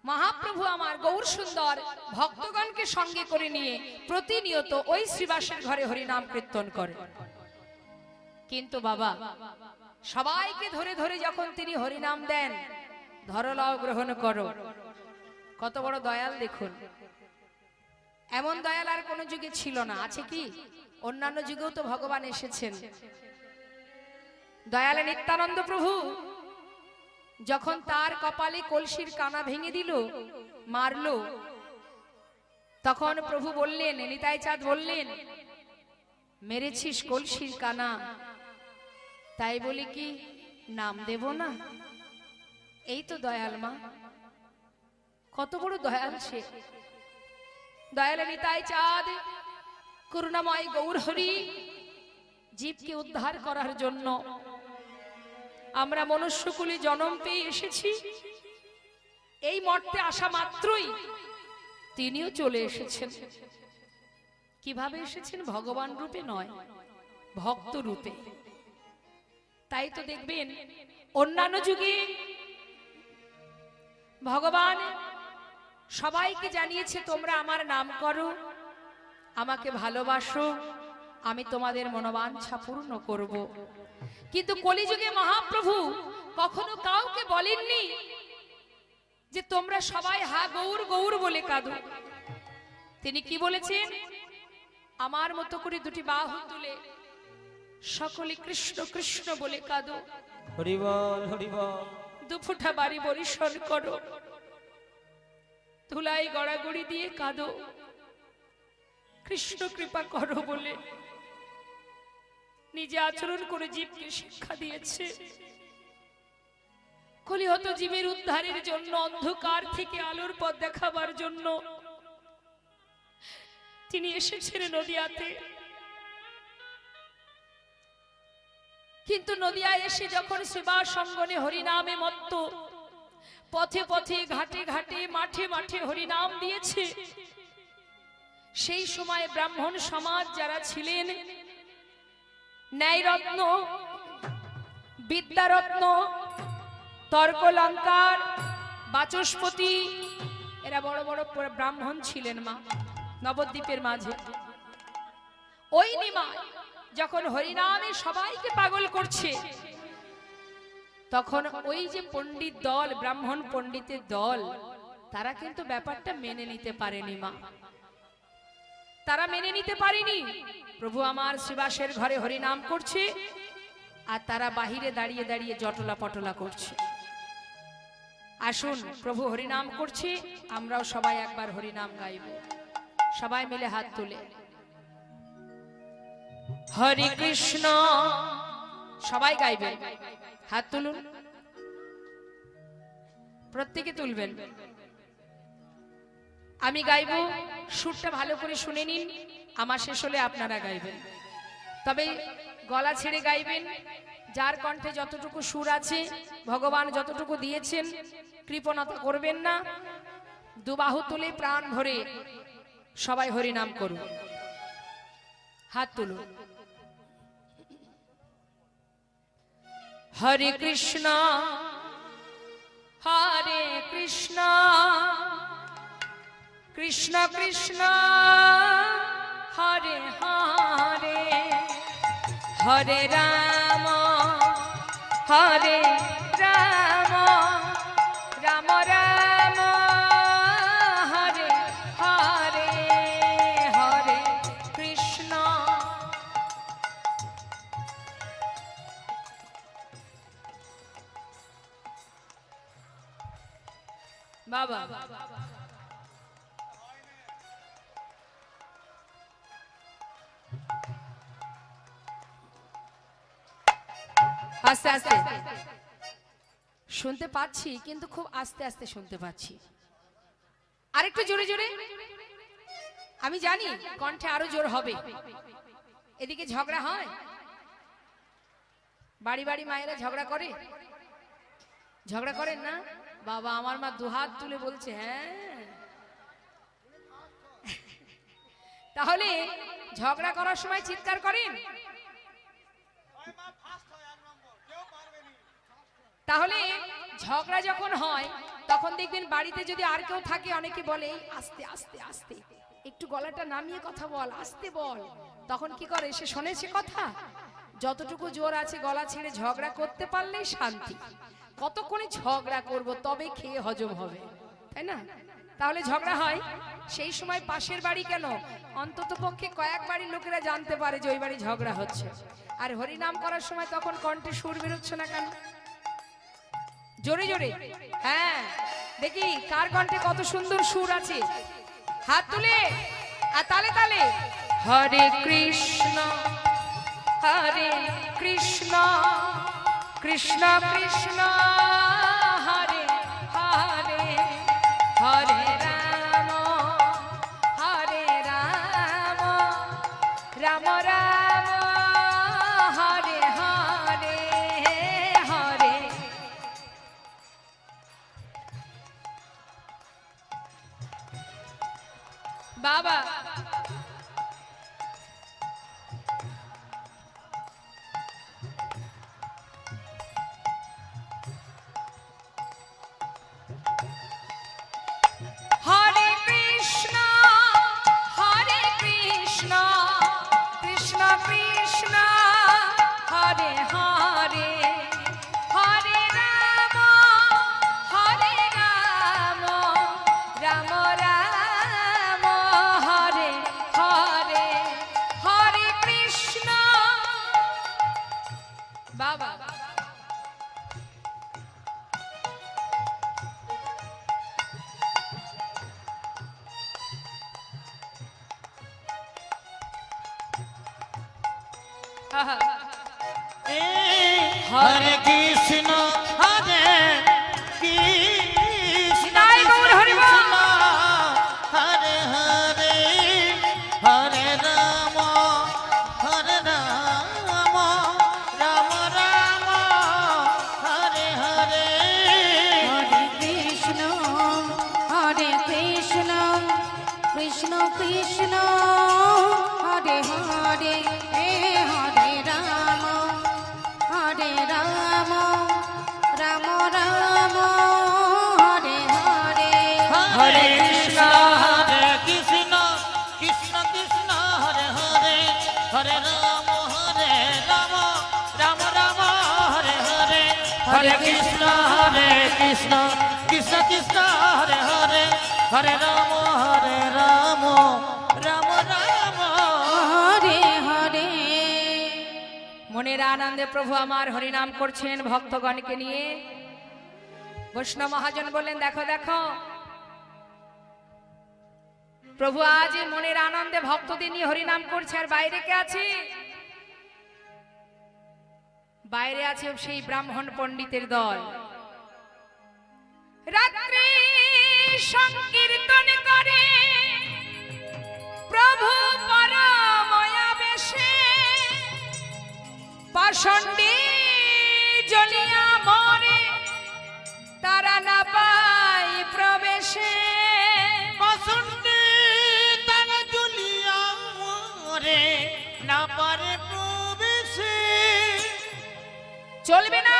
মহাপ্রভু আমার গৌর সুন্দর ভক্তগণকে সঙ্গে করে নিয়ে প্রতিনিয়ত ওই শ্রীবাসের ঘরে হরিনাম কীর্তন করে। কিন্তু বাবা সবাইকে ধরে ধরে যখন তিনি হরিনাম দেন, ধরলাও গ্রহণ করো, কত বড় দয়াল দেখুন। এমন দয়াল আর কোন যুগে ছিল না, আছে কি? অন্যান্য যুগেও তো ভগবান এসেছেন। দয়ালে নিত্যানন্দ প্রভু যখন তার কপালে কলসির কানা ভেঙে দিল, মারলো, তখন প্রভু বললেন, নিতাই চাঁদ বললেন, মেরেছিস কলসির কানা, তাই বলি কি নাম দেব না? এই তো দয়াল মা, কত বড় দয়াল সে। দয়াল নিতাই চাঁদ করুণাময় গৌর হরি জীবকে উদ্ধার করার জন্য আমরা মনুষ্যকুলে জন্ম পেয়ে এসেছি। এই মর্তে আসা মাত্রই তিনিও চলে এসেছেন। কিভাবে এসেছেন? ভগবান রূপে নয়, ভক্ত রূপে। তাই তো দেখবেন অন্যান্য যুগে ভগবান সবাইকে জানিয়েছে, তোমরা আমার নাম করো, আমাকে ভালোবাসো, আমি তোমাদের মনোবাঞ্ছা পূর্ণ করব। কিন্তু কলিযুগে মহাপ্রভু কখনো কাউকে বলেননি যে তোমরা সবাই হা গৌর গৌর বলে কাঁদো, তিনি কি বলেছেন? আমার মতো করে দুটি বাহু তুলে সকলে কৃষ্ণ কৃষ্ণ বলে কাঁদো, হরি বল হরি বল। দুফুটা বাড়ি বরিশন করো, ধুলাই গড়াগড়ি দিয়ে কাঁদো, কৃষ্ণ কৃপা করো বলে নিজে আচরণ করে জীবকে শিক্ষা দিয়েছে। কলিহত জীবের উদ্ধারের জন্য, অন্ধকার থেকে আলোর পথ দেখাবার জন্য তিনি এসেছেন নদিয়াতে। কিন্তু নদিয়ায় এসে যখন সেবা সঙ্গনে হরিনামে মত্ত, পথে পথে ঘাটে ঘাটে মাঠে মাঠে হরিনাম দিয়েছে, সেই সময় ব্রাহ্মণ সমাজ যারা ছিলেন, ন্যায়রত্ন, বিদ্যারত্ন, তর্কলঙ্কার, বাচস্পতি, এরা বড় বড় ব্রাহ্মণ ছিলেন মা নবদ্বীপের মাঝে। ওই নিমায় যখন হরিনামে সবাইকে পাগল করছে, তখন ওই যে পণ্ডিত দল, ব্রাহ্মণ পণ্ডিতের দল, তারা কিন্তু ব্যাপারটা মেনে নিতে পারেনি মা। তারা মেনে নিতে পারেনি প্রভু আমার শ্রীবাসের ঘরে হরিনাম করছে, আর তারা বাহিরে দাঁড়িয়ে দাঁড়িয়ে জটলা পটলা করছে। আসুন, প্রভু হরিনাম করছে, আমরাও সবাই একবার হরিনাম গাইব। সবাই মিলে হাত তুলে হরে কৃষ্ণ, সবাই গাইবেন, হাত তুলুন, প্রত্যেকে তুলবেন। আমি গাইব, সুরটা ভালো করে শুনে নিন, আমার শেষ হলে আপনারা গাইবেন। তবে গলা ছেড়ে গাইবেন, যার কণ্ঠে যতটুকু সুর আছে, ভগবান যতটুকু দিয়েছেন, কৃপণতা করবেন না। দুবাহু তুলে প্রাণ ভরে সবাই হরিনাম করুন, হাত তুলুন। হরে কৃষ্ণ হরে কৃষ্ণ কৃষ্ণ কৃষ্ণ হরে হরে, হরে রাম হরে রাম, রাম রাম হরে হরে, হরে কৃষ্ণ। বাবা আস্তে আস্তে শুনতে পাচ্ছি, কিন্তু খুব আস্তে আস্তে শুনতে পাচ্ছি। আরেকটু জোরে জোরে, আমি জানি কণ্ঠে আরো জোর হবে। এদিকে ঝগড়া হয়, বাড়ি বাড়ি মায়েরা ঝগড়া করে, ঝগড়া করেন না? বাবা, আমার মা দুহাত তুলে বলছে হ্যাঁ। তাহলে ঝগড়া করার সময় চিৎকার করেন? তাহলে ঝগড়া যখন হয়, তখন দেখবেন বাড়িতে যদি আর কেউ থাকে, অনেকে বলে আস্তে আস্তে আস্তে, একটু গলাটা নামিয়ে কথা বল, আস্তে বল। তখন কি করে, সে শোনেছে কথা, যতটুকু জোর আছে গলা ছেড়ে ঝগড়া করতে পারলেই শান্তি। কতক্ষণে ঝগড়া করব, তবে খেয়ে হজম হবে, তাই না? তাহলে ঝগড়া হয়, সেই সময় পাশের বাড়ি কেন, অন্তত পক্ষে কয়েক বাড়ির লোকেরা জানতে পারে যে ওই বাড়ি ঝগড়া হচ্ছে। আর হরিনাম করার সময় তখন কণ্ঠে সুর বেরোচ্ছে না কেন? জোরে জোরে, হ্যাঁ, দেখি কার কণ্ঠে কত সুন্দর সুর আছে, হাত তুলে আর তালে তালে। হরে কৃষ্ণ হরে কৃষ্ণ কৃষ্ণ কৃষ্ণ হরে হরে, হরে রাম হরে রাম, রাম রাম হরে হরে, হরে। বাবা হরে কৃষ্ণ হরে কৃষ্ণ কৃষ্ণ কৃষ্ণ হরে হরে, হরে রাম হরে রাম, আহা, হরে কৃষ্ণ হরে কৃষ্ণ নিতাই গৌর হরি বল। কৃষ্ণ হরে হরে হরে রাম রাম রাম হরে হরে হরে কৃষ্ণ কৃষ্ণ কৃষ্ণ হরে হরে হরে রাম রাম রাম হরে হরে হরে কৃষ্ণ হরে কৃষ্ণ কৃষ্ণ কৃষ্ণ হরে হরে হরে রাম রাম রাম হরে হরে হরে কৃষ্ণ কৃষ্ণ কৃষ্ণ হরে হরে হরে রাম রাম রাম হরে হরে। মনের আনন্দে প্রভু আমার হরিনাম করছেন ভক্তগণকে নিয়ে। বৈষ্ণব মহাজন বললেন, দেখো দেখো প্রভু আজ মনের আনন্দে ভক্তদের নিয়ে হরিনাম করছে, আর বাইরে কে আছে? বাইরে আছে সেই ব্রাহ্মণ পণ্ডিতের দল। রাত্রি সংকীর্তন করে প্রভু পরময়া বেশে, পাষণ্ডী জ্বলিয়া মরে তারা না পায় প্রবেশে। বসন্তে তারা জ্বলিয়া মরে না পারে প্রবেশে। চলবে না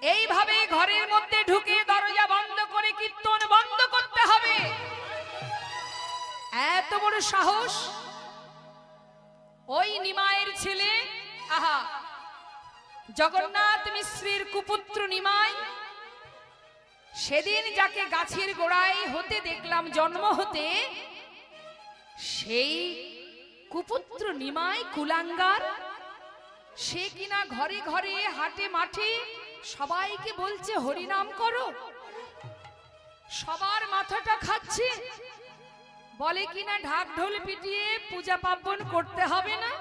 এইভাবে ঘরের মধ্যে ঢুকে দরজা বন্ধ করে কীর্তন বন্ধ করতে হবে। এত বড় সাহস ওই নিমাইয়ের ছেলে, আহা, জগন্নাথ মিশ্রের কুপুত্র নিমাই। সেদিন যাকে গাছের গোড়ায় হতে দেখলাম জন্ম হতে, সেই কুপুত্র নিমাই কুলাঙ্গার, সে কিনা ঘরে ঘরে হাটে মাঠে সবাইকে বলছে হরিনাম করো, সবার মাথাটা খাচ্ছে, বলে কিনা ঢাক ঢোল পিটিয়ে পূজা পার্বণ করতে হবে না,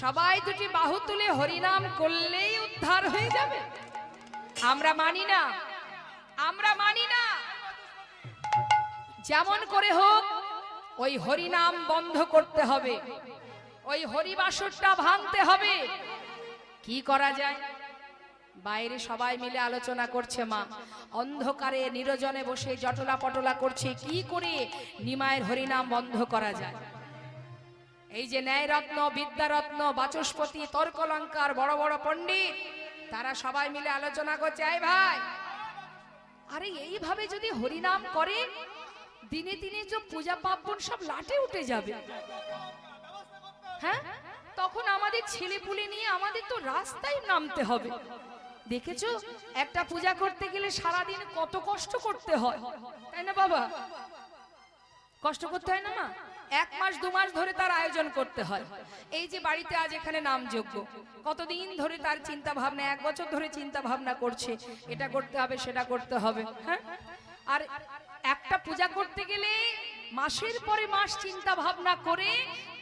সবাই দুটি বাহু তুলে হরিনাম করলেই উদ্ধার হয়ে যাবে। আমরা মানি না, আমরা মানি না। যেমন করে হোক ওই হরিনাম বন্ধ করতে হবে, ওই হরিবাসরটা ভাঙতে হবে। কি করা যায়? বাইরে সবাই মিলে আলোচনা করছে, মা অন্ধকারে নিরজনে বসে জটলা পটলা করছে কি করে নিমায়ের হরিনাম বন্ধ করা যায়। এই যে ন্যায়রত্ন, বিদ্যারত্ন, বাচস্পতি, তর্কলঙ্কার বড় বড় পণ্ডিত, তারা সবাই মিলে আলোচনা করছে, এই ভাই, আরে এইভাবে যদি হরিনাম করে দিনে দিনে যে পূজা পার্বণ সব লাটে উঠে যাবে। হ্যাঁ, তখন আমাদের ছেলে পুলে নিয়ে আমাদের তো রাস্তায় নামতে হবে। দেখেছো একটা পূজা করতে গেলে সারাদিন কত কষ্ট করতে হয়, তাই না বাবা? কষ্ট করতে হয় না মা? 1 মাস 2 মাস ধরে তার আয়োজন করতে হয়। এই যে বাড়িতে আজ এখানে নামযজ্ঞ, কতদিন ধরে তার চিন্তা ভাবনা, 1 বছর ধরে চিন্তা ভাবনা করছে, এটা করতে হবে সেটা করতে হবে। হ্যাঁ, আর একটা পূজা করতে গেলে মাসের পরে মাস চিন্তা ভাবনা করে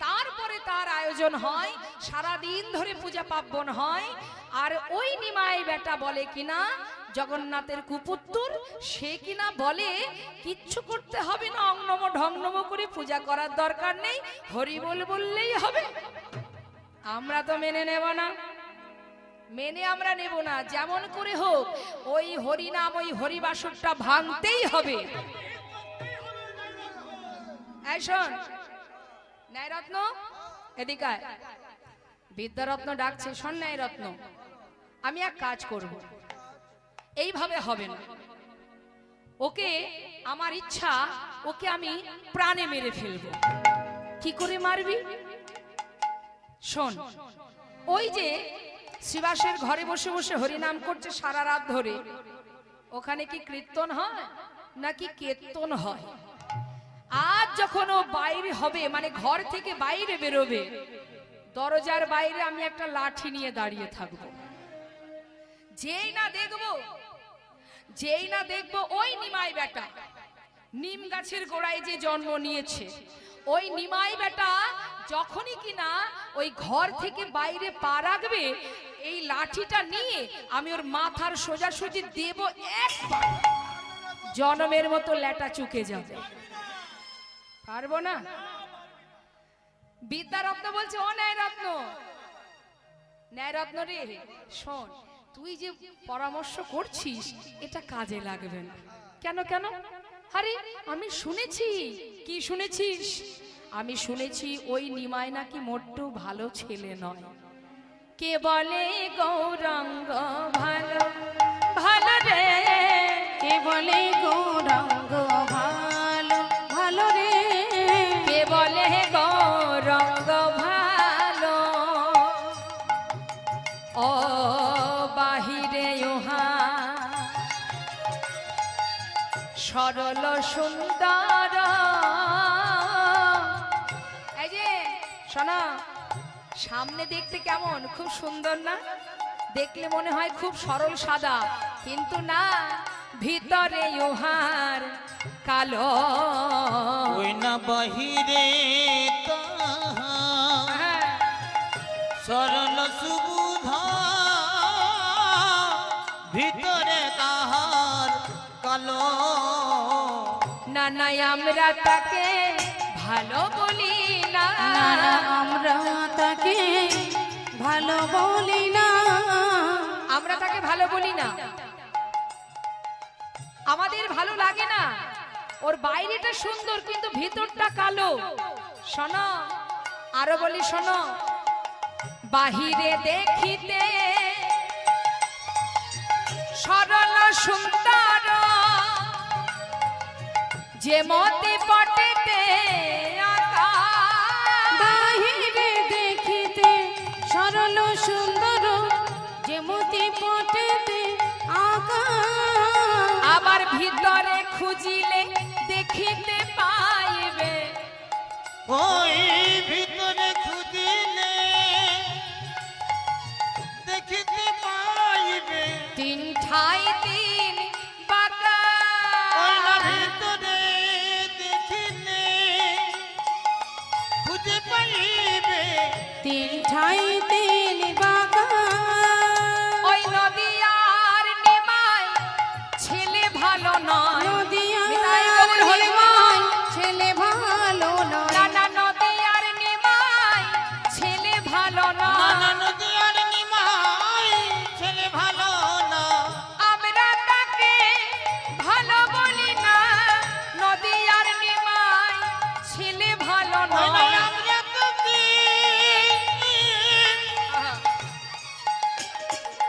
তারপরে তার আয়োজন হয়, সারা দিন ধরে পূজা পার্বণ হয়। আর ওই নিমাই বেটা বলে কিনা জগন্নাথের কুপুত্তর, সে কিনা বলে কিচ্ছু করতে হবে না, অংনম ঢংনম করে পূজা করার দরকার নেই, হরি বল বললেই হবে। আমরা তো মেনে নেব না, মেনে আমরা নেব না। যেমন করে হোক ওই হরিনাম, ওই হরিবাসরটা ভাঙতেই হবে। এই শোন ন্যায়রত্ন, এদিকে আয়। বিদ্যারত্ন ডাকছে, শোন ন্যায়রত্ন, আমি এক কাজ করব, এইভাবে হবে না। ওকে, আমার ইচ্ছা ওকে আমি প্রাণে মেরে ফেলবো। কি করে মারবি? শোন, ওই যে শিবাসের ঘরে বসে বসে হরিনাম করছে সারা রাত ধরে, ওখানে কি কীর্তন হয় নাকি কীর্তন হয়? আজ যখন ও বাইরে হবে, মানে ঘর থেকে বাইরে বেরোবে, দরজার বাইরে আমি একটা লাঠি নিয়ে দাঁড়িয়ে থাকবো। যেই না দেখবো ওই নিমাই বেটা নিম গাছের গোড়ায় যে জন্ম নিয়েছে, ওই নিমাই বেটা যখনই কিনা ওই ঘর থেকে বাইরে পা রাখবে, এই লাঠিটা নিয়ে আমি ওর মাথার সোজাসুজি দেব একবার, জনমের মতো ল্যাটা চুকে যাবে। পারবো না? বিদ্যারত্ন বলছে, ও ন্যায়রত্ন, ন্যায়রত্ন রে শোন, তুই যে পরামর্শ করছিস এটা কাজে লাগবে না। কেন কেন? আরে আমি শুনেছি। কি শুনেছিস? আমি শুনেছি ওই নিমাই নাকি মোটেও ভালো ছেলে নয়। কে বলে গৌরাঙ্গ ভালো, ভালো রে, কে বলে গৌরাঙ্গ ভালো, ভালো রে, কে বলে গৌরাঙ্গ ভালো, ও বাহিরে উহা সরল সুন্দর। এই যে শোনা, সামনে দেখতে কেমন খুব সুন্দর না? দেখলে মনে হয় খুব সরল সাদা, কিন্তু না, ভিতরে উহার কালো। ওই না বাহিরে তাহার হ্যাঁ, সরল সুবুধা, ভিতরে তাহার কালো। না না আমরা তাকে ভালো বলি না, না না আমরা তাকে ভালো বলি না, আমরা তাকে ভালো বলি না, আমাদের ভালো লাগে না। ওর বাইরেটা সুন্দর কিন্তু ভিতরটা কালো। শোনো, আরো বলি শোনো, বাহিরে দেখিতে সরল সুন্দর, যে মতি পটেতে আঁকা। বাহিরে দেখিতে সরল সুন্দর, যে মতি পটেতে আঁকা, আবার ভিতরে খুঁজিলে দেখিতে পাইবে। ওই ভিতরে খুঁজিলে দেখিতে পাইবে। তিন ঠাই তিন বাঁকা, ওই না ভিতরে দেখিলে খুঁজে পাইবে। তিন ঠাই তিন বাঁকা, ওই নদী আর নিমাই ছেলে ভালো নয়। নদিয়ার নিতাই গৌর হরি নিমাই বল। ছেলে ভালো নয়, না না, নদী আর নিমাই ছেলে ভালো নয়। নানা নদী আর নিমাই ছেলে ভালো না। আমরা তাকে ভালো বলি না, নদী আর নিমাই ছেলে ভালো ওই না নয়। আমরা তোকে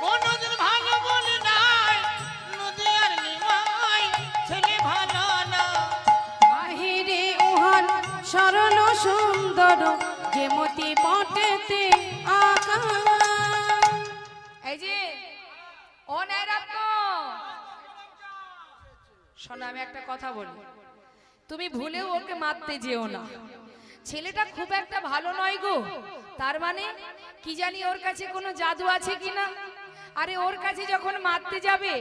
কোনদিন ভালো বলি নাই, নদী আর নিমাই ছেলে ভালো না। বাহিরে উহার সরল সুন্দর, যে মতি পটেতে আঁকা। এই যে ও ন্যায়রত্ন, শোনো আমি একটা কথা বলি, তুমি ভুলেও ওকে মারতে যেও না। ছেলেটা খুব একটা ভালো নয় গো। তার মানে কি জানি ওর কাছে কোনো জাদু আছে কিনা। আরে ওর কাছে যখন মারতে যাবে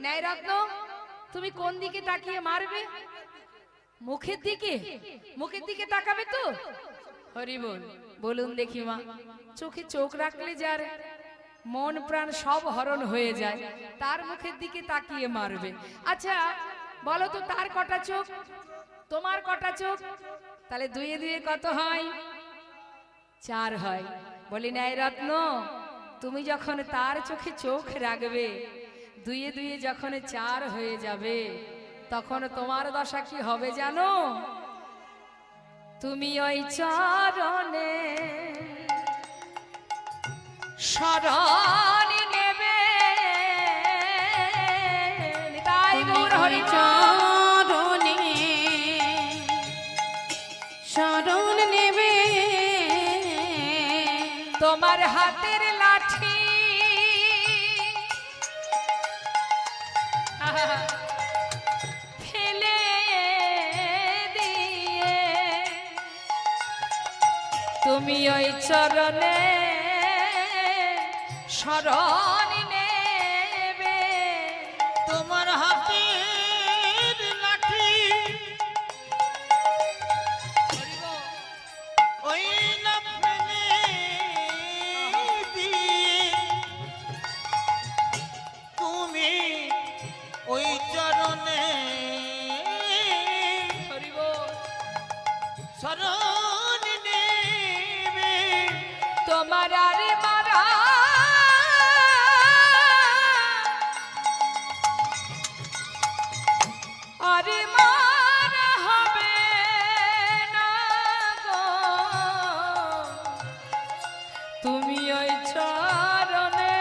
ন্যায়রত্ন, তুমি কোন দিকে তাকিয়ে মারবে? মুখের দিকে, মুখের দিকে তাকাবে তো। হরি বল, বলুন দেখি মা, চোখে চোখ রাখলে যার মন প্রাণ সব হরণ হয়ে যায়, তার মুখের দিকে তাকিয়ে মারবে। আচ্ছা বলো তো, তার কটা চোখ, তোমার কটা চোখ? তাহলে দুয়ে দুয়ে কত হয়? 4 হয়। বলি ন্যায়রত্ন, তুমি যখন তার চোখে চোখ রাখবে, দুয়ে দুয়ে যখন 4 হয়ে যাবে, তখন তোমার দশা কি হবে জানো? তুমি ওই চরণে শরণ নেবে। নিতাই গৌর হরি বল। চরণে শরণ নেবে, তোমার হাতের লাঠি ফেলে দিয়ে তুমি ওই চরণে শরণ নেবে। তোমার হাতের লাঠি ওই না আর মার হবে না গো, তুমি ওই চরণে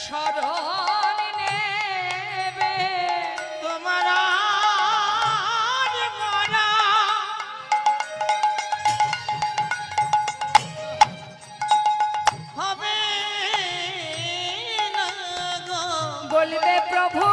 শরণ নেবে। তোমার আর মরা হবে না গো। বলবে প্রভু